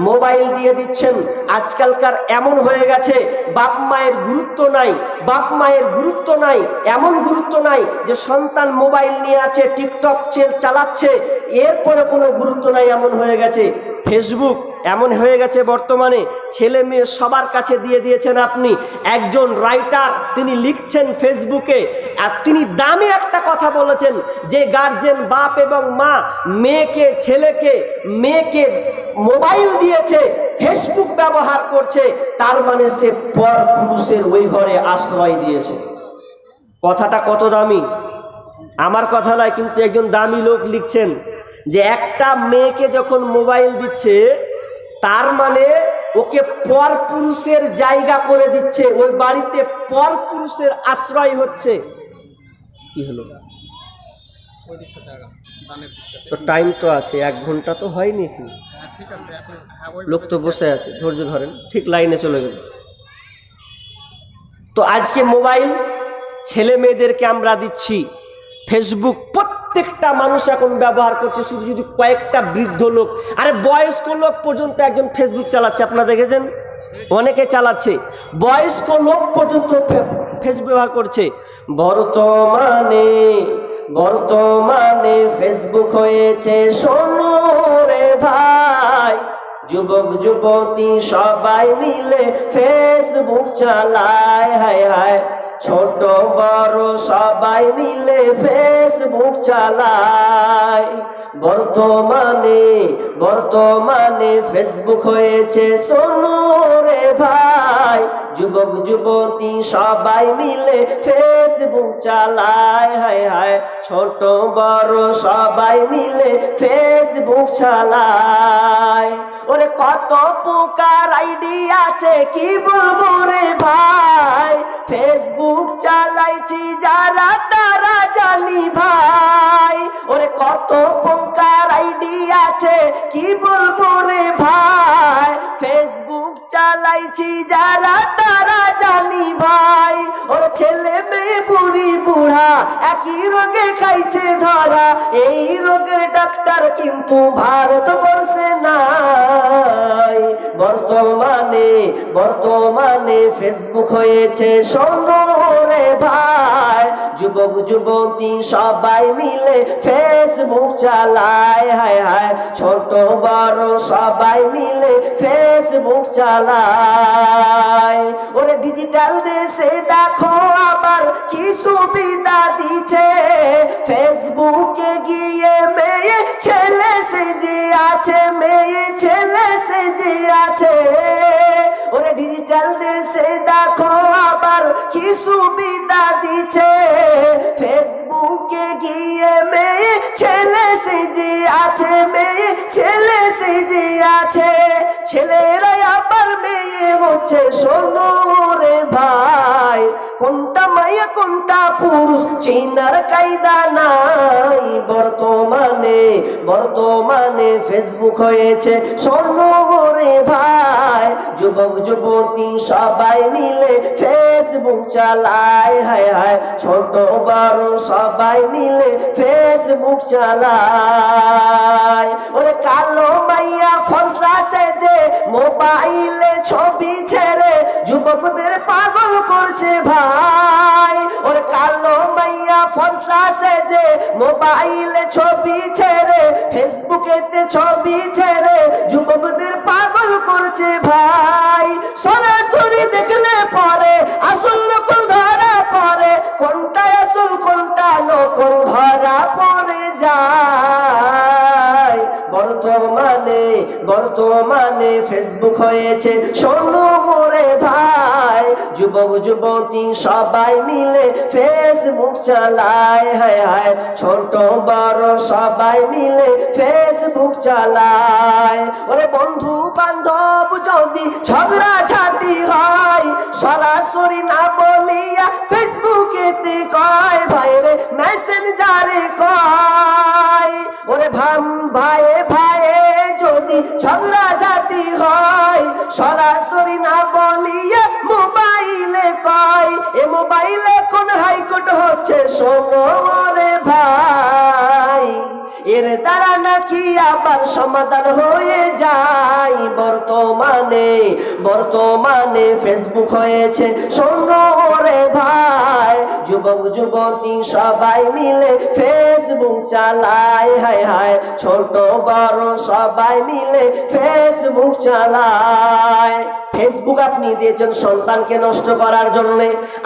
মোবাইল দিয়ে দিচ্ছেন। আজকালকার এমন হয়ে গেছে, বাপ মায়ের গুরুত্ব নাই, বাপ মায়ের গুরুত্ব নাই, এমন গুরুত্ব নাই যে সন্তান মোবাইল নিয়ে আছে, টিকটক চালাচ্ছে, এরপরে কোনো গুরুত্ব নাই। এমন হয়ে গেছে ফেসবুক, এমন হয়ে গেছে বর্তমানে ছেলে মেয়ে সবার কাছে দিয়ে দিয়েছেন আপনি। একজন রাইটার তিনি লিখছেন ফেসবুকে, আর তিনি দামি একটা কথা বলেছেন যে গার্জেন, বাপ এবং মা মেয়েকে মোবাইল দিয়েছে, ফেসবুক ব্যবহার করছে, তার মানে সে পর পুরুষের ওই ঘরে আশ্রয় দিয়েছে। কথাটা কত দামি! আমার কথা নয়, কিন্তু একজন দামি লোক লিখছেন যে একটা মেয়েকে যখন মোবাইল দিচ্ছে, তার মানে ওকে পর পুরুষের জায়গা করে দিচ্ছে, ওই বাড়িতে পর পুরুষের আশ্রয় হচ্ছে। কি হলো? তো টাইম তো আছে, 1 ঘন্টা তো হয়নি। লোক তো বসে আছে, ধৈর্য ধরেন, ঠিক লাইনে চলে গেল। তো আজকে মোবাইল ছেলে মেয়েদেরকে আমরা দিচ্ছি, ফেসবুক প্রত্যেকটা মানুষ এখন ব্যবহার করছে, শুধু যদি কয়েকটা বৃদ্ধ লোক, আরে বয়স্ক লোক পর্যন্ত একজন ফেসবুক চালাচ্ছে, আপনারা দেখেছেন? অনেকে চালাচ্ছে, বয়স্ক লোক পর্যন্ত ফেসবুক ব্যবহার করছে। বর্তমানে ফেসবুক হয়েছে শোনো রে ভাই, যুবক যুবতী সবাই মিলে ফেসবুক চালায়, হায় হায় ছোট বড় সবাই মিলে ফেসবুক চালায়। বর্তমানে ফেসবুক হয়েছে শোনো রে ভাই, যুবক যুবতী সবাই মিলে ফেসবুক চালায়, হায় হায় ছোট বড় সবাই মিলে ফেসবুক চালায়। ওরে কত প্রকার আইডি আছে কি বলবো রে ভাই, ফেসবুক চালাইছি যারা তারা জানি ভাই। ওরে কত প্রকার আইডি আছে কি বলবো রে ভাই, ফেসবুক চালাইছি যারা তারা জানি ভাই। ওরে ছেলে মেয়ে বুড়ি বুড়া একই রোগে খাইছে ধরা, এই রোগের ডাক্তার কিন্তু ভারতবর্ষে নাই। বর্তমানে ফেসবুক হয়েছে শোনো রে ভাই, যুবক যুবতী সবাই মিলে ফেসবুক চালায়, হায় হায় ছোট বড় সবাই মিলে ফেসবুক চালায়। ওরে ডিজিটাল দেশে দেখো আবার কি সুবিধা দিচ্ছে, ফেসবুকে গিয়ে মেয়ে ছেলে সেজে আছে, মেয়ে ছেলে সেজে আছে। ওরে ডিজিটাল দেশে দেখো আবার কি সুবিধা দিচ্ছে, ফেসবুকে গিয়ে মেয়ে ছেলে সেজে আছে, মেয়ে ছেলে সেজে আছে। ছেলেরা আবার মেয়ে হচ্ছে শোনো রে ভাই, কোনটা মাইয়া কোনটা পুরুষ চিনার কায়দা নাই। বর্তমানে ফেসবুক হয়েছে শোনো রে ভাই, যুবক যুবতী সবাই মিলে ফেসবুক চালায়, হায় হায় ছোট বড় সবাই মিলে ফেসবুক চালায়। ওরে কালো মাইয়া ফর্সা সেজে মোবাইলে ছবি ছেড়ে যুবকদের পাগল করছে ভাই। ওরে কালো মাইয়া ফর্সা সেজে মোবাইলে ছবি ছেড়ে, ফেসবুকেতে ছবি ছেড়ে যুবকদের পাগল করছে ভাই। সরাসরি দেখলে পরে আসল নকল ধরা পড়ে, কোনটা আসল কোনটা নকল ধরা পড়ে যায়। বর্তমানে ফেসবুক হয়েছে শোনো রে ভাই, যুবক যুবতী সবাই মিলে ফেসবুক চালায়, হায় হায় ছোট বড় সবাই মিলে ফেসবুক চালায়। ওরে বন্ধু বান্ধব যদি ঝগড়া ঝাঁটি হয়, সরাসরি না বলিয়া ফেসবুকেতে কয়, ভাইরে মেসেঞ্জারে কয়। ওরে ভাইয়ে ভাইয়ে যদি ঝগড়া ঝাঁটি হয়, সরাসরি না বলিয়া মোবাইলে কয়। এ মোবাইলে কোন হাইকোর্ট হচ্ছে শোনো রে ভাই, এর দ্বারা নাকি আবার সমাধান হয়ে যায়। বর্তমানে ফেসবুক হয়েছে শোনো রে ভাই, যুবক যুবতী সবাই মিলে ফেসবুক চালায়, হায় হায় ছোট বড় সবাই মিলে ফেসবুক চালায়। ফেসবুক আপনি দিয়েছেন সন্তানকে নষ্ট করার জন্য,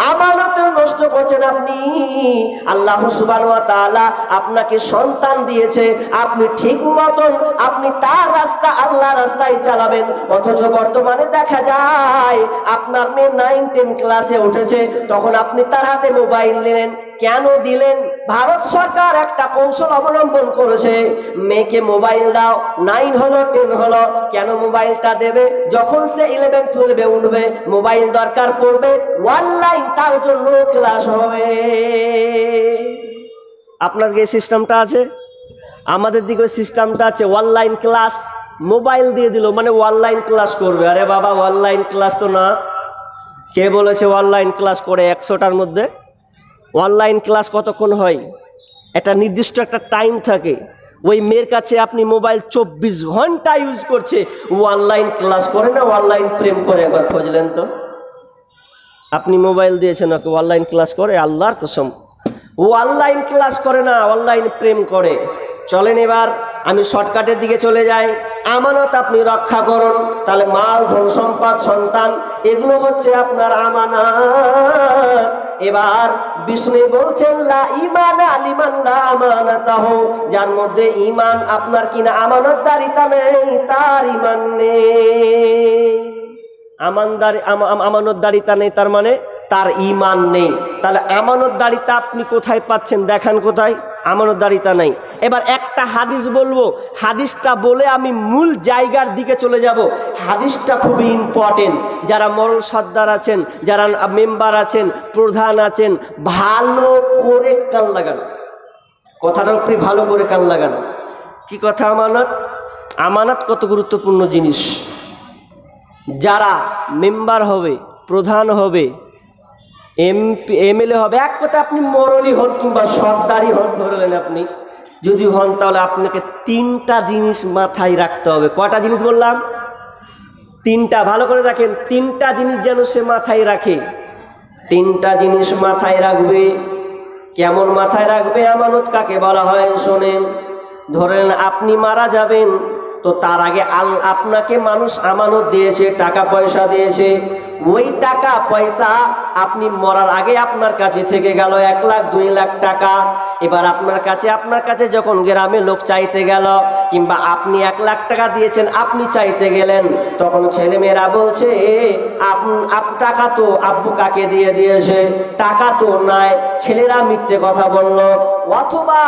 আমানত নষ্ট করছেন আপনি। আল্লাহ সুবহানাহু ওয়া তাআলা আপনাকে সন্তান দিয়েছে, আপনি ঠিক মতন আপনি তার রাস্তা আল্লাহ রাস্তায় চালাবেন, অথচ বর্তমানে দেখা যায় আপনার মেয়ে 9-10 ক্লাসে উঠেছে, তখন আপনি তার হাতে মোবাইল দিলেন। কেন দিলেন? ভারত সরকার একটা কৌশল অবলম্বন করেছে, মেয়েকে মোবাইল দাও, 9 হলো 10 হলো, কেন মোবাইলটা দেবে? যখন সে 11-12 উঠবে মোবাইল দরকার পড়বে, অনলাইন তার জন্য ক্লাস হবে। আপনার যে সিস্টেমটা আছে, আমাদের দিকে সিস্টেমটা আছে অনলাইন ক্লাস, মোবাইল দিয়ে দিল মানে অনলাইন ক্লাস করবে। আরে বাবা অনলাইন ক্লাস তো না, কে বলেছে অনলাইন ক্লাস করে? 100টার মধ্যে অনলাইন ক্লাস কতক্ষণ হয়? একটা নির্দিষ্ট একটা টাইম থাকে, ওই মেয়ের কাছে আপনি মোবাইল 24 ঘন্টা ইউজ করছে, ও অনলাইন ক্লাস করে না অনলাইন প্রেম করে? একবার খুঁজলেন তো? আপনি মোবাইল দিয়েছেন ওকে, অনলাইন ক্লাস করে? আল্লাহর কসম ও অনলাইন ক্লাস করে না, অনলাইন প্রেম করে। চলেন এবার আমি শর্টকাটের দিকে চলে যাই। আমানত আপনি রক্ষা করুন, তাহলে মাল, ধন সম্পদ, সন্তান এগুলো হচ্ছে আপনার আমানত। এবার বিষ্ণু বলছেন লা ঈমানা লিমান লা আমানাতাহু, যার মধ্যে ঈমান আপনার কিনা আমানতদারিতা নেই, তার ঈমান নেই। আমানতদারিতা নেই তার মানে তার ঈমান নেই। তাহলে আমানতদারিতা আপনি কোথায় পাচ্ছেন? দেখান কোথায় আমানতদারিতা নাই। এবার একটা হাদিস বলবো, হাদিসটা বলে আমি মূল জায়গার দিকে চলে যাব। হাদিসটা খুবই ইম্পর্টেন্ট। যারা মরল সর্দার আছেন, যারা মেম্বার আছেন, প্রধান আছেন, ভালো করে কান লাগান, কথাটা আপনি ভালো করে কান লাগান। কি কথা? আমানত। আমানত কত গুরুত্বপূর্ণ জিনিস। যারা মেম্বার হবে, প্রধান হবে, এমপি, এমএলএ হবে, এক কথা আপনি মরলি হন কিংবা সর্দারি হন, ধরলেন আপনি যদি হন, তাহলে আপনাকে 3টা জিনিস মাথায় রাখতে হবে। কটা জিনিস বললাম? 3টা। ভালো করে দেখেন, 3টা জিনিস যেন সে মাথায় রাখে। 3টা জিনিস মাথায় রাখবে। কেমন মাথায় রাখবে? আমানত কাকে বলা হয় শোনেন। ধরেন আপনি মারা যাবেন, তো তার আগে আপনাকে মানুষ আমানত দিয়েছে, টাকা পয়সা দিয়েছে। ওই টাকা পয়সা আপনি মরার আগে আপনার কাছে থেকে গেল 1 লাখ 2 লাখ টাকা। এবার আপনার কাছে যখন গ্রামে লোক চাইতে গেল, কিংবা আপনি 1 লাখ টাকা দিয়েছেন, আপনি চাইতে গেলেন, তখন ছেলেমেয়েরা বলছে টাকা তো আব্বু কাকে দিয়ে দিয়েছে, টাকা তো নাই। ছেলেরা মিথ্যে কথা বলল। অথবা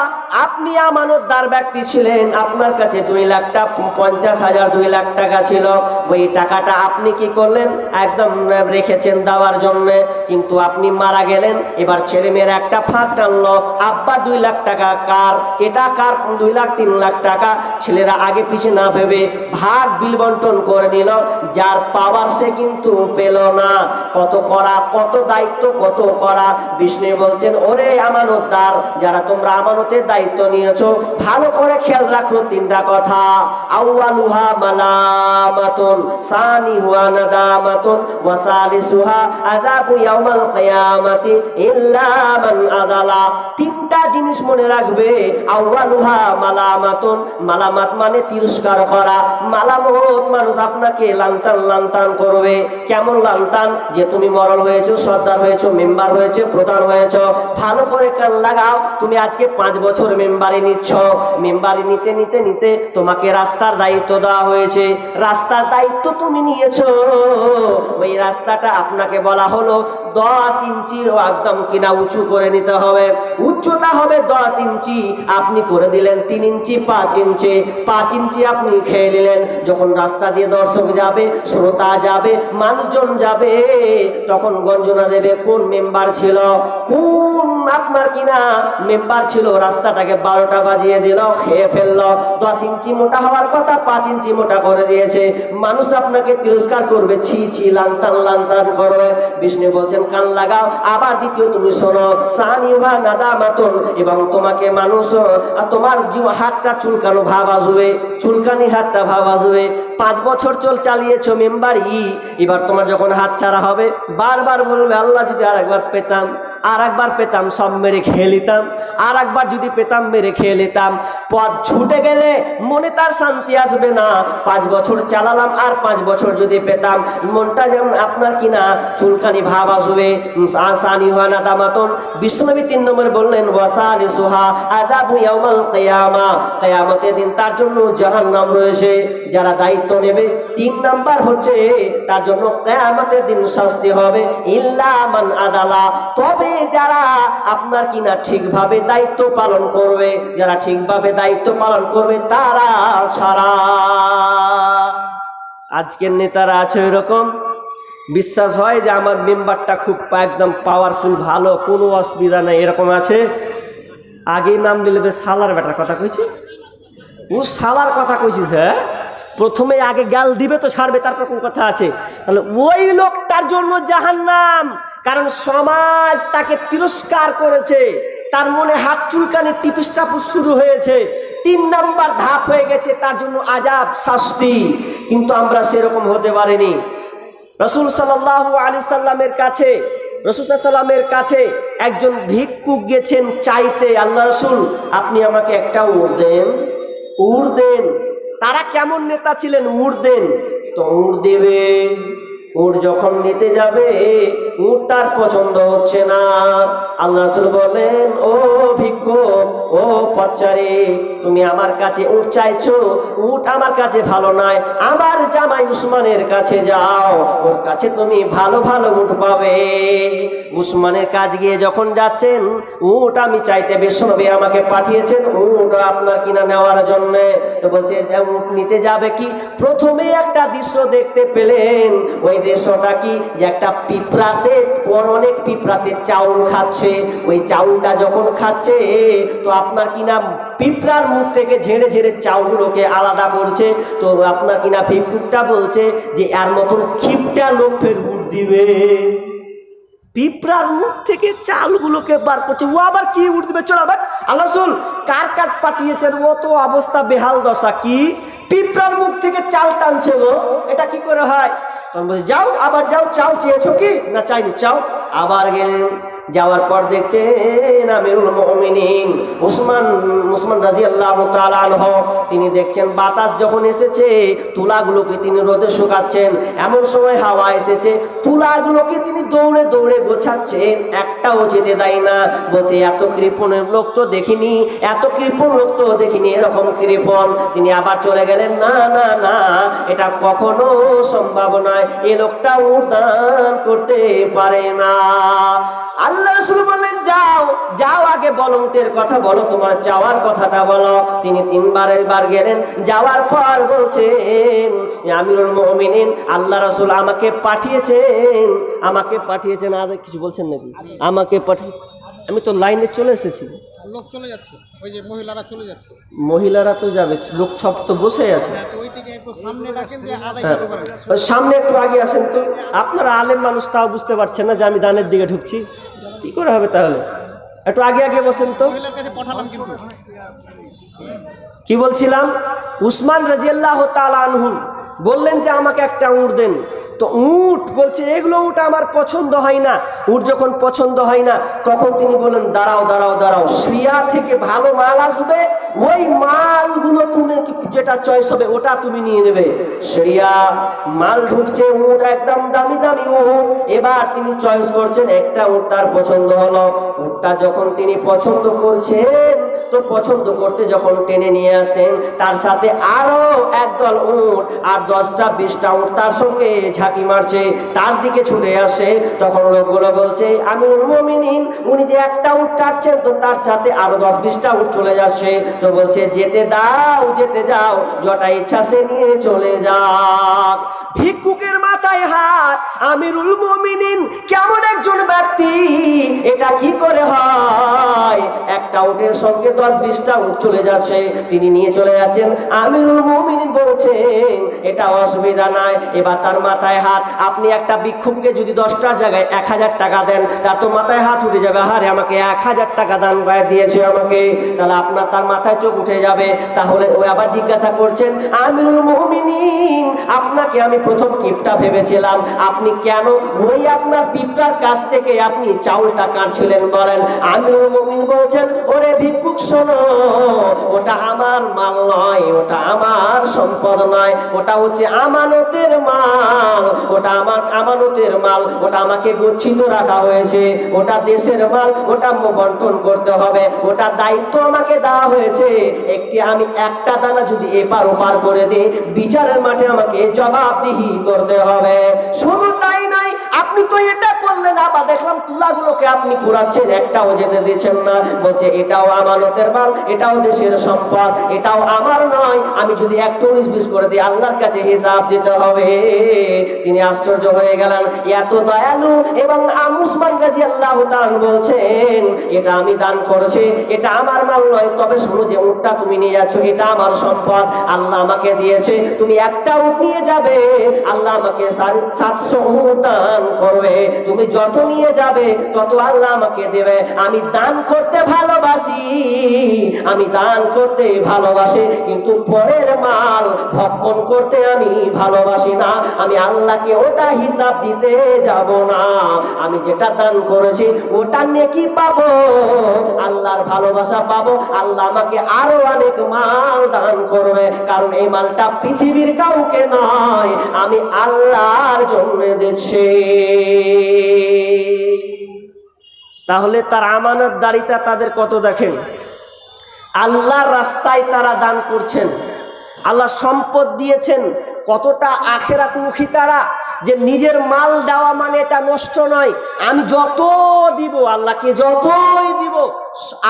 আপনি আমানতদার ব্যক্তি ছিলেন, আপনার কাছে 2 লাখ টাকা, 50,000 2 লাখ টাকা ছিল। ওই টাকাটা আপনি কি করলেন? একদম রেখেছেন দেওয়ার জন্য, কিন্তু আপনি মারা গেলেন। এবার ছেলেমেয়েরা একটা ফাঁক টানলো, আব্বা 2 লাখ টাকা কার, এটা কার, 2 লাখ 3 লাখ টাকা। ছেলেরা আগে পিছে না ভেবে ভাগ বিল বন্টন করে নিল। যার পাওয়ার সে কিন্তু পেল না। কত করা, কত দায়িত্ব, কত করা। বিষ্ণু বলছেন ওরে আমানতদার, যারা তোমরা আমানতের দায়িত্ব নিয়েছো, ভালো করে খেয়াল রাখো 3টা কথা। আউয়ালুহা মালামাতুন, সানিহুয়া নাদামাতুন, ওয়া সালিসুহা আযাবু ইয়াউমাল কিয়ামাতি ইল্লা মান আযালা। 3টা জিনিস মনে রাখবে। আউয়ালুহা মালামাতুন, মালামাত মানে তিরস্কার করা। মালামত মানুষ আপনাকে লান্তান করবে। কেমন লান্তান? যে তুমি মরল হয়েছো, সর্দার হয়েছো, মেম্বার হয়েছে, প্রধান হয়েছো। ভালো করে কান লাগাও। তুমি আজকে 5 বছর মেম্বারি নিচ্ছ। মেম্বারি নিতে তোমাকে রাস্তার দায়িত্ব দেওয়া হয়েছে। রাস্তার দায়িত্ব তুমি নিয়েছো। ওই রাস্তাটা আপনাকে বলা হলো 10 ইঞ্চির একদম কিনা উঁচু করে নিতে হবে। উচ্চতা হবে 10 ইঞ্চি, আপনি করে দিলেন 3 ইঞ্চি, 5 ইঞ্চি। 5 ইঞ্চি আপনি খেয়ে নিলেন। যখন রাস্তা দিয়ে দর্শক যাবে, শ্রোতা যাবে, মানুষজন যাবে, তখন গঞ্জনা দেবে কোন মেম্বার ছিল, কোন আপনার কিনা মেম্বার ছিল। রাস্তাটাকে 12টা বাজিয়ে দিল, খেয়ে ফেললো। 10 ইঞ্চি মোটা হওয়ার কথা 5 ইঞ্চি মোটা করে দিয়েছে। মানুষ আপনাকে তিরস্কার করবে, ছি ছি, লান্তান করবে। বিষ্ণু বলছেন কান লাগাও। আবার দ্বিতীয় তুমি শোনো, সানিহা নাদামাতুন, এবং তোমাকে মানুষ তোমার হাতটা চুলকানো ভাব আসবে, চুলকানি হাতটা ভাব আসবে। 5 বছর চালিয়েছো মেম্বারি, এবার তোমার যখন হাত ছাড়া হবে বারবার বলবে আল্লাহ যদি আরেকবার পেতাম সব মেরে খেয়ে নিতাম, আর একবার যদি পেতাম মেরে খেয়ে নিতাম। পথ ছুটে গেলে মনে তার শান্তি আসবে না। 5 বছর চালালাম, আর 5 বছর যদি পেতাম, মনটা যেমন আপনার কিনা চুলকানি ভাব আসবে। সানিহা নাদামাতুন। বিশ্বনবী 3 নম্বর বললেন ওয়াসালিসুহা আযাবু ইয়াউমাল কিয়ামা, কিয়ামতের দিন তার জন্য জাহান্নাম রয়েছে। যারা দায়িত্ব নেবে 3 নাম্বার হচ্ছে তার জন্য কিয়ামতের দিন শাস্তি হবে ইল্লা মান আদালা, তবে যারা আপনার কিনা ঠিকভাবে দায়িত্ব পালন করবে, যারা ঠিকভাবে দায়িত্ব পালন করবে তারা ছাড়া। আজকের নেতারা আছে এরকম, বিশ্বাস হয় যে আমার মেম্বারটা খুব একদম পাওয়ারফুল, ভালো, কোনো অসুবিধা নেই, এরকম আছে। আগে নাম নিলে সালার বেটার কথা কইছিস, ও সালার কথা কইছিস, হ্যাঁ প্রথমে আগে গাল দিবে তো ছাড়বে, তারপর কোন কথা আছে। তাহলে ওই লোকটার জন্য জাহান্নাম, কারণ সমাজ তাকে তিরস্কার করেছে, তার মনে হাত চুলকানি টিপিস টাপুস শুরু হয়েছে, 3 নাম্বার ধাপ হয়ে গেছে, তার জন্য আযাব শাস্তি। কিন্তু আমরা সেরকম হতে পারিনি। রাসূল সাল্লাল্লাহু আলাইহি সাল্লামের কাছে একজন ভিক্ষুক গেছেন চাইতে, আল্লাহ রাসূল আপনি আমাকে একটা উট দেন। তারা কেমন নেতা ছিলেন, উট দেন তো উট দেবে। উট যখন নিতে যাবে, উট তার পছন্দ হচ্ছে না। আল্লাহ রাসূল বলেন, ও ভিক্ষুক, ও পথচারী, তুমি আমার কাছে উট চাইছো, উট আমার কাছে ভালো নয়, আমার জামাই উসমানের কাছে যাও, ওর কাছে তুমি ভালো ভালো উট পাবে। উসমানের কাছে গিয়ে যখন যাচ্ছেন, উট আমি চাইতে বিশ্বনবী আমাকে পাঠিয়েছেন উট আপনার কিনা নেওয়ার জন্য। তো বলছে যে উট নিতে যাবে কি, প্রথমে একটা দৃশ্য দেখতে পেলেন। ওই দৃশ্যটা কি, যে একটা পিঁপড়াতে, অনেক পিঁপড়াতে চাউল খাচ্ছে। ওই চাউলটা যখন খাচ্ছে, তো আপনার কিনা পিঁপড়ার মুখ থেকে ঝেড়ে ঝেড়ে চাউলগুলোকে আলাদা করছে। তো আপনার কিনা ভিক্ষুকটা বলছে যে এর মতন খিপটা লোক ফের উট দিবে। পিঁপড়ার মুখ থেকে চালগুলোকে বার করছে, ও আবার কি উঠ দিবে, চল আবার। আল্লাহ রাসূল কার কাজ পাঠিয়েছেন, ও তো অবস্থা বেহাল দশা, কি পিঁপড়ার মুখ থেকে চাল টানছে, ও এটা কি করে হয়? তখন বলছে যাও, আবার যাও, চাও চেয়েছো কি, না চাইনি, চাও। আবার গেলেন, যাওয়ার পর দেখছেন আমিরুল মুমিনিন উসমান রাদিয়াল্লাহু তাআলা আনহু, তিনি দেখছেন বাতাস যখন এসেছে, তুলাগুলোকে তিনি রোদে শুকাচ্ছেন। এমন সময় হাওয়া এসেছে, তুলাগুলোকে তিনি দৌড়ে দৌড়ে গোছাচ্ছেন, একটাও যেতে দেয় না। বলছে এত কৃপণের লোক তো দেখিনি, এরকম কৃপণ। তিনি আবার চলে গেলেন, না না না, এটা কখনো সম্ভব নয়, এ লোকটা উদ্যান করতে পারে না। আল্লাহ রাসূল বললেন যাও যাও, আগে বলো উটের কথা বলো, তোমার চাওয়ার কথাটা বলো। তিনি 3 বার গেলেন, যাওয়ার পর বলছেন আমিরুল মুমিনিন, আল্লাহ রাসূল আমাকে পাঠিয়েছেন। আর কিছু বলছেন নাকি? আমাকে পাঠিয়ে, আমি তো লাইনে চলে এসেছি। লোক চলে যাচ্ছে, ওই যে মহিলারা চলে যাচ্ছে। মহিলারা তো যাবে, লোক সব তো বসে আছে। ওইটিকে একটু সামনে ডাকেন, যে আদায় চালু করেন। সামনে একটু আগে আসেন তো। আপনারা আলেম মানুষ, তাও বুঝতে পারছেন না যে আমি দানের দিকে ঢুকছি, কি করে হবে তাহলে? একটু আগে আগে বসেন তো। মহিলার কাছে পাঠালাম, কিন্তু কি বলছিলাম, উসমান রাদিয়াল্লাহু তাআলা আনহু বললেন যে আমাকে একটা উট দেন। তো উট বলছে এগুলো উট আমার পছন্দ হয় না। উট যখন পছন্দ হয় না, তখন তিনি বলেন দাঁড়াও দাঁড়াও দাঁড়াও, সিরিয়া থেকে ভালো মাল আসবে, ওই মালগুলো তুমি যেটা চয়েস হবে ওটা তুমি নিয়ে নেবে। সিরিয়া মাল ঢুকছে, উট একদম দামি দামি উট। এবার তিনি চয়েস করছেন, একটা উট তার পছন্দ হলো। উটটা যখন তিনি পছন্দ করছেন, তো পছন্দ করতে যখন টেনে নিয়ে আসেন, তার সাথে আরো একদল উট আর 10টা 20টা উট তার সঙ্গে ঝাঁকি মারছে, তার দিকে ছুটে আসে। তখন লোকগুলো বলছে আমিরুল মুমিনিন, উনি যে একটা উট কাটছেন, তো তার সাথে আরো 10-20টা উট চলে যাচ্ছে। তো বলছে যেতে দাও, যেতে যাও, যটা ইচ্ছা সে নিয়ে চলে যাক। ভিক্ষুকের মাথায় হাত, আমিরুল মুমিনিন কেমন একজন ব্যক্তি, এটা কি করে হয়? একটা উটের সঙ্গে 10-20টা উট চলে যাচ্ছে, তিনি নিয়ে চলে যাচ্ছেন। আমিরুল মুমিনিন বলছেন এটা অসুবিধা নাই। এবার তার মাথায় হাত। আপনি একটা ভিক্ষুককে যদি 10টার জায়গায় 1000 টাকা দেন, তার তো মাথায় হাত উঠে যাবে, আরে আমাকে 1000 টাকা দান করে দিয়েছে আমাকে, তাহলে তার মাথায় চোখ উঠে যাবে। তাহলে ওই আবার জিজ্ঞাসা করছেন আমিরুল মুমিনিন, আপনাকে আমি প্রথম কিপটা ভেবেছিলাম, আপনি কেন ওই আপনার পিঁপড়ার কাছ থেকে আপনি চাউলটা কাটছিলেন বলেন? আমিরুল মুমিনিন বলছেন ওরে ভিক্ষুক শোনো, ওটা আমার মাল নয়, ওটা আমার সম্পদ নয়, ওটা হচ্ছে আমানতের মাল, ওটা আমার আমানতের মাল, ওটা আমাকে গচ্ছিত রাখা হয়েছে, ওটা দেশের মাল, ওটা বন্টন করতে হবে, ওটা দায়িত্ব আমাকে দেওয়া হয়েছে। আমি একটা দানা যদি এপার ওপার করে দিই, বিচারের মাঠে আমাকে জবাবদিহি করতে হবে। শুধু তাই নাই, আপনি তো এটা করলেন, আবার দেখলাম তুলাগুলোকে আপনি কুড়াচ্ছেন, একটাও যেতে দিচ্ছেন না। বলছে এটাও আমানতের মাল, এটাও দেশের সম্পদ, এটাও আমার নয়, আমি যদি 1-19-20 করে দিই আল্লাহর কাছে হিসাব দিতে হবে। তিনি আশ্চর্য হয়ে গেলেন, এত দয়ালু। এবং উসমান রাদিয়াল্লাহু তাআলা বলছেন এটা আমি দান করেছি, এটা আমার মাল নয়, তবে শুনো যে উটটা তুমি নিয়ে যাচ্ছ, এটা আমার সম্পদ, আল্লাহ আমাকে দিয়েছে, তুমি একটা উট নিয়ে যাবে, আল্লাহ আমাকে 700 উট দান করবে, তুমি যত নিয়ে যাবে তত আল্লাহ আমাকে দেবে। আমি দান করতে ভালোবাসি, আমি দান করতে ভালোবাসি, কিন্তু পরের মাল ভক্ষণ করতে আমি ভালোবাসি না। আমি আল্লাহকে ওটা হিসাব দিতে যাব না। আমি যেটা দান করেছি ওটা নেকি পাবো, আল্লাহর ভালোবাসা পাবো। আল্লাহ আমাকে আরো অনেক মাল দান করবে, কারণ এই মালটা পৃথিবীর কাউকে নয়, আমি আল্লাহর জন্য দিচ্ছি। তাহলে তার আমানতদারিতা তাদের কত দেখেন। আল্লাহর রাস্তায় তারা দান করছেন, আল্লাহ সম্পদ দিয়েছেন, কতটা আখিরাতমুখী তারা, যে নিজের মাল দেওয়া মানে এটা নষ্ট নয়। আমি যত দিব, আল্লাহকে যতই দিব,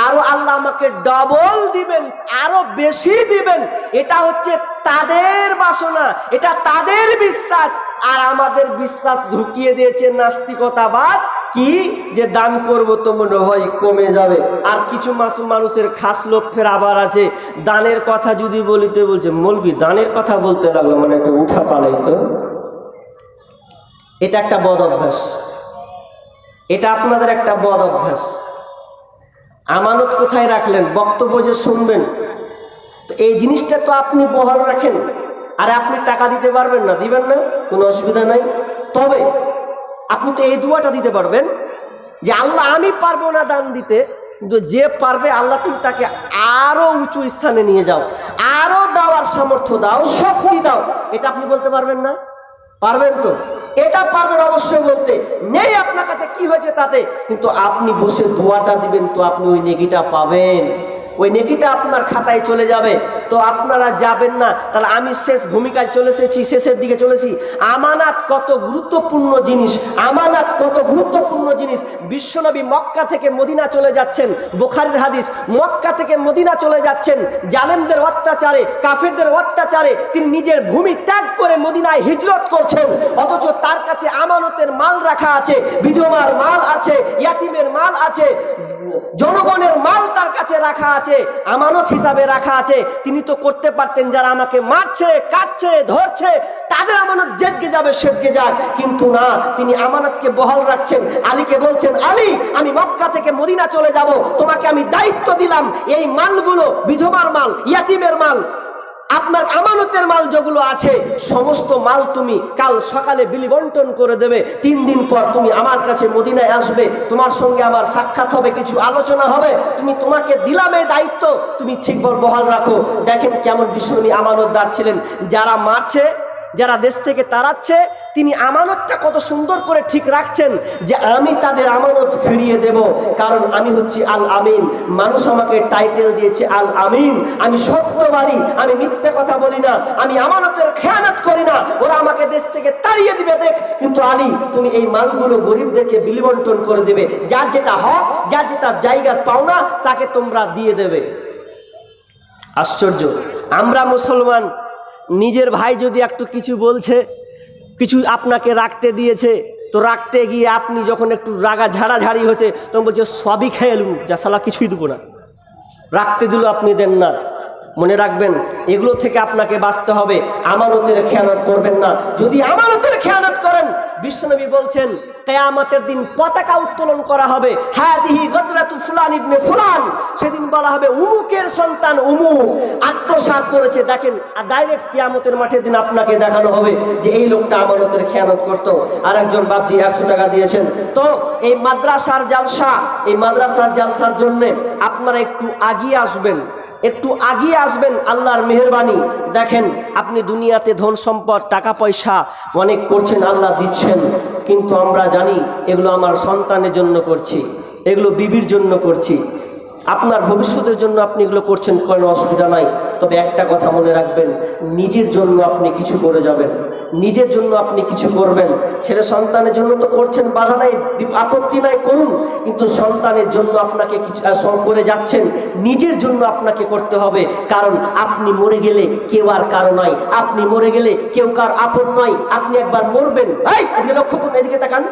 আরো আল্লাহ আমাকে ডবল দিবেন, আরো বেশি দিবেন। এটা হচ্ছে তাদের বাসনা, এটা তাদের বিশ্বাস। আর আমাদের বিশ্বাস ঢুকিয়ে দিয়েছে নাস্তিকতাবাদ, কি যে দান করব তো মনে হয় কমে যাবে। আর কিছু মাসুম মানুষের খাস লোক ফের আবার আছে, দানের কথা যদি বলিতে বলছে মৌলবি দানের কথা বলতে লাগলো মানে একটু উঠা পালাই তো। এটা একটা বদ অভ্যাস, এটা আপনাদের একটা বদ অভ্যাস। আমানত কোথায় রাখলেন? বক্তব্য যে শুনবেন, তো এই জিনিসটা তো আপনি বহাল রাখেন। আর আপনি টাকা দিতে পারবেন না, দিবেন না, কোনো অসুবিধা নাই। তবে আপনি তো এই দুয়াটা দিতে পারবেন যে আল্লাহ আমি পারবো না দান দিতে, কিন্তু যে পারবে আল্লাহ তুমি তাকে আরো উঁচু স্থানে নিয়ে যাও, আরো দেওয়ার সামর্থ্য দাও, শক্তি দাও। এটা আপনি বলতে পারবেন না? পারবেন তো? এটা পারবেন অবশ্যই বলতে। নেই আপনার কাছে, কি হয়েছে তাতে, কিন্তু আপনি বসে দোয়াটা দিবেন তো আপনি ওই নেকিটা পাবেন, ওই নেকিটা আপনার খাতায় চলে যাবে। তো আপনারা যাবেন না, তাহলে আমি শেষ ভূমিকায় চলে এসেছি, শেষের দিকে চলেছি। আমানাত কত গুরুত্বপূর্ণ জিনিস, আমানাত কত গুরুত্বপূর্ণ জিনিস। বিশ্বনবী মক্কা থেকে মদিনা চলে যাচ্ছেন, বুখারীর হাদিস, মক্কা থেকে মদিনা চলে যাচ্ছেন জালেমদের অত্যাচারে, কাফেরদের অত্যাচারে। তিনি নিজের ভূমি ত্যাগ করে মদিনায় হিজরত করছেন, অথচ তার কাছে আমানতের মাল রাখা আছে, বিধবার মাল আছে, ইয়াতিমের মাল আছে, জনগণের মাল তার কাছে রাখা আছে, আমানত হিসাবে রাখা আছে। তিনি তো করতে পারতেন যারা আমাকে মারছে, কাটছে, ধরছে তাদের আমানত জেদকে যাবে, সেদকে যাক, কিন্তু না, তিনি আমানতকে বহাল রাখছেন। আলীকে বলছেন, আলী আমি মক্কা থেকে মদিনা চলে যাব, তোমাকে আমি দায়িত্ব দিলাম, এই মালগুলো বিধবার মাল, ইয়াতিমের মাল, আপনার আমানতের মাল যেগুলো আছে সমস্ত মাল তুমি কাল সকালে বিলি বন্টন করে দেবে। 3 দিন পর তুমি আমার কাছে মদিনায় আসবে, তোমার সঙ্গে আমার সাক্ষাৎ হবে, কিছু আলোচনা হবে। তোমাকে দিলাম এই দায়িত্ব, তুমি ঠিকভাবে বহাল রাখো। দেখেন কেমন বিশ্বনবী আমানতদার ছিলেন। যারা মারছে, যারা দেশ থেকে তাড়াচ্ছে, তিনি আমানতটা কত সুন্দর করে ঠিক রাখছেন যে আমি তাদের আমানত ফিরিয়ে দেব, কারণ আমি হচ্ছি আল আমিন। মানুষ আমাকে টাইটেল দিয়েছে আল আমিন। আমি সত্যবাদী, আমি মিথ্যে কথা বলি না, আমি আমানতের খেয়ানত করি না। ওরা আমাকে দেশ থেকে তাড়িয়ে দিবে দেখ, কিন্তু আলী তুমি এই মালগুলো গরিবদেরকে বিলি বন্টন করে দেবে, যার যেটা হক, যার যেটা জায়গার পাওনা তাকে তোমরা দিয়ে দেবে। আশ্চর্য, আমরা মুসলমান, নিজের ভাই যদি একটু কিছু বলছে, কিছু আপনাকে রাখতে দিয়েছে, তো রাখতে গিয়ে আপনি যখন একটু রাগা ঝাড়াঝাড়ি হচ্ছে তখন বলছে সবই খেয়ে এলুম, যা শালা কিছুই দেবো না, রাখতে দিল আপনি দেন না। মনে রাখবেন, এগুলো থেকে আপনাকে বাঁচতে হবে। আমানতের খেয়ানত করবেন না। যদি আমানতের খেয়ানত করেন, বিশ্বনবী বলছেন কিয়ামতের দিন পতাকা উত্তোলন করা হবে, হাদিহি গদরাতু ফুলান ইবনে ফুলান। সেদিন বলা হবে উমুকের সন্তান উমুক আত্মসাৎ করেছে। দেখেন, আর ডাইরেক্ট কিয়ামতের মাঠের দিন আপনাকে দেখানো হবে যে এই লোকটা আমানতের খেয়ানত করত। আর একজন বাপজি 100 টাকা দিয়েছেন। তো এই মাদ্রাসার জালসা, এই মাদ্রাসার জালসার জন্য আপনারা একটু আগিয়ে আসবেন, একটু আগিয়ে আসবেন, আল্লাহর মেহেরবানি। দেখেন, আপনি দুনিয়াতে ধন সম্পদ, টাকা পয়সা অনেক করছেন, আল্লাহ দিচ্ছেন, কিন্তু আমরা জানি এগুলো আমার সন্তানের জন্য করছি, এগুলো বিবির জন্য করছি, আপনার ভবিষ্যতের জন্য আপনি এগুলো করছেন, কোনো অসুবিধা নাই। তবে একটা কথা মনে রাখবেন, নিজের জন্য আপনি কিছু করে যাবেন, নিজের জন্য আপনি কিছু করবেন। ছেলে সন্তানের জন্য তো করছেন, বাধা নাই, আপত্তি নাই, করুন, কিন্তু সন্তানের জন্য আপনাকে কিছু করে যাচ্ছেন, নিজের জন্য আপনাকে করতে হবে। কারণ আপনি মরে গেলে কেউ আর কারো নয়, আপনি মরে গেলে কেউ কার আপন নয়। আপনি একবার মরবেন, এদিকে লক্ষ্য করুন, এদিকে তাকান,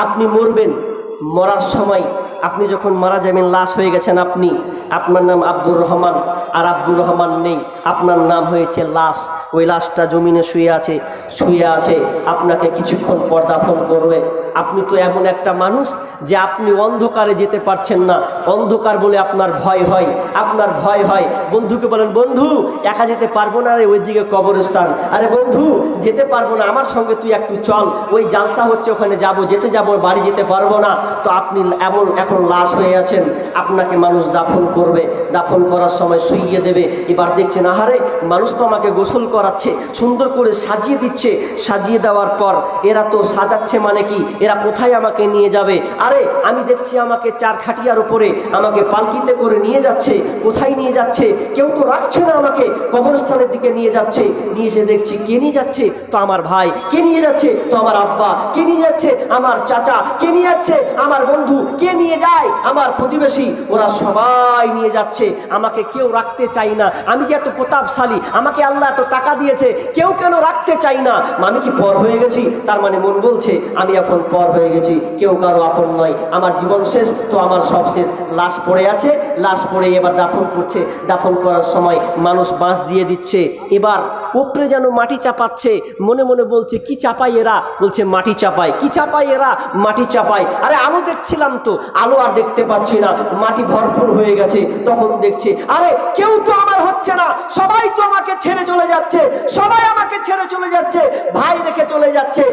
আপনি মরবেন, মরার সময় আপনি যখন মারা যাবেন, লাশ হয়ে গেছেন আপনি, আপনার নাম আব্দুর রহমান, আর আব্দুর রহমান নেই, আপনার নাম হয়েছে লাশ। ওই লাশটা জমিনে শুয়ে আছে, আপনাকে কিছুক্ষণ পর দাফন করবে। আপনি তো এমন একটা মানুষ যে আপনি অন্ধকারে যেতে পারছেন না, অন্ধকার বলে আপনার ভয় হয়। বন্ধুকে বলেন, বন্ধু একা যেতে পারবো না রে, ওইদিকে কবরস্থান। আরে বন্ধু যেতে পারবো না, আমার সঙ্গে তুই একটু চল, ওই জালসা হচ্ছে ওখানে যাবো, বাড়ি যেতে পারবো না। তো আপনি এখন লাশ হয়ে আছেন, আপনাকে মানুষ দাফন করবে, দাফন করার সময় শুইয়ে দেবে। এবার দেখছেন, আহারে মানুষ তো আমাকে গোসল করাচ্ছে, সুন্দর করে সাজিয়ে দিচ্ছে, সাজিয়ে দেওয়ার পর এরা তো সাজাচ্ছে মানে কি, এরা কোথায় আমাকে নিয়ে যাবে? আরে আমি দেখছি আমাকে 4 খাটিয়ার উপরে আমাকে পালকিতে করে নিয়ে যাচ্ছে, কোথায় নিয়ে যাচ্ছে? কেউ তো রাখছে না, আমাকে কবরস্থানের দিকে নিয়ে যাচ্ছে। নিয়ে এসে দেখছি কে নিয়ে যাচ্ছে? তো আমার ভাই। কে নিয়ে যাচ্ছে? তো আমার আব্বা। কে নিয়ে যাচ্ছে? আমার চাচা। কে নিয়ে যাচ্ছে? আমার বন্ধু। কে নিয়ে যায়? আমার প্রতিবেশী। ওরা সবাই নিয়ে যাচ্ছে, আমাকে কেউ রাখতে চাই না। আমি যে এত প্রতাপশালী, আমাকে আল্লাহ এত টাকা দিয়েছে, কেউ কেন রাখতে চাই না? আমি কি পর হয়ে গেছি? তার মানে মন বলছে আমি এখন পর হয়ে গেছি, কেউ কারো আপন নয়, আমার জীবন শেষ, তো আমার সব শেষ। লাশ পড়ে আছে, লাশ পড়ে এবার দাফন করছে। দাফন করার সময় মানুষ বাঁশ দিয়ে দিচ্ছে, এবার উপরে যেন মাটি চাপাচ্ছে, মনে মনে বলছে কি চাপাই এরা? বলছে মাটি চাপায়। কি চাপাই এরা? মাটি চাপায়। আরে আলো দেখছিলাম তো, আলো আর দেখতে পাচ্ছি না, মাটি ভরপুর হয়ে গেছে। তখন দেখছে আরে কেউ তো আমার হচ্ছে না, সবাই তো আমাকে ছেড়ে চলে যাচ্ছে, সবাই আমাকে ছেড়ে চলে যাচ্ছে, ভাই রেখে চলে যাচ্ছে,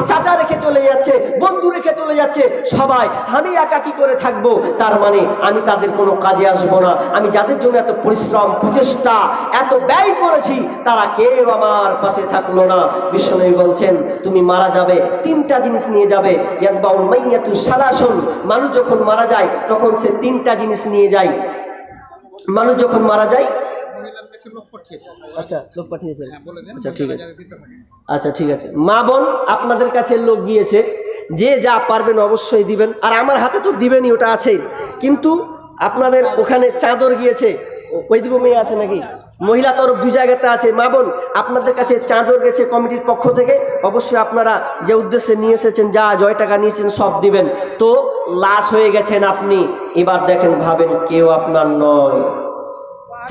চাচা রেখে চলে যাচ্ছে, বন্ধু রেখে চলে যাচ্ছে, সবাই। আমি একা কি করে থাকবো? তার মানে আমি তাদের কোনো কাজে আসবো না। আমি যাদের জন্য এত পরিশ্রম, প্রচেষ্টা, এত ব্যয় করেছি, তারা কেউ আমার পাশে থাকলো না। বিশ্বনবী বলছেন তুমি মারা যাবে, 3টা জিনিস নিয়ে যাবে। ইয়াতবাউল মাইয়াতু সালাসুন, মানুষ যখন মারা যায় তখন সে 3টা জিনিস নিয়ে যায়। মানুষ যখন মারা যায়, আচ্ছা লোক পাঠিয়েছেন, আচ্ছা ঠিক আছে, আচ্ছা ঠিক আছে। মা বোন আপনাদের কাছে লোক গিয়েছে, যে যা পারবেন অবশ্যই দিবেন, আর আমার হাতে তো দিবেনই, ওটা আছেই। কিন্তু আপনাদের ওখানে চাদর গিয়েছে, ওইদিকে মেয়ে আছে নাকি? মহিলা তরফ 2 জায়গাতে আছে। মা বোন আপনাদের কাছে চাদর গেছে কমিটির পক্ষ থেকে, অবশ্যই আপনারা যে উদ্দেশ্যে নিয়ে এসেছেন, যা জয় টাকা নিয়েছেন সব দিবেন। তো লাশ হয়ে গেছেন আপনি, এবার দেখেন ভাবেন কেউ আপনার নয়।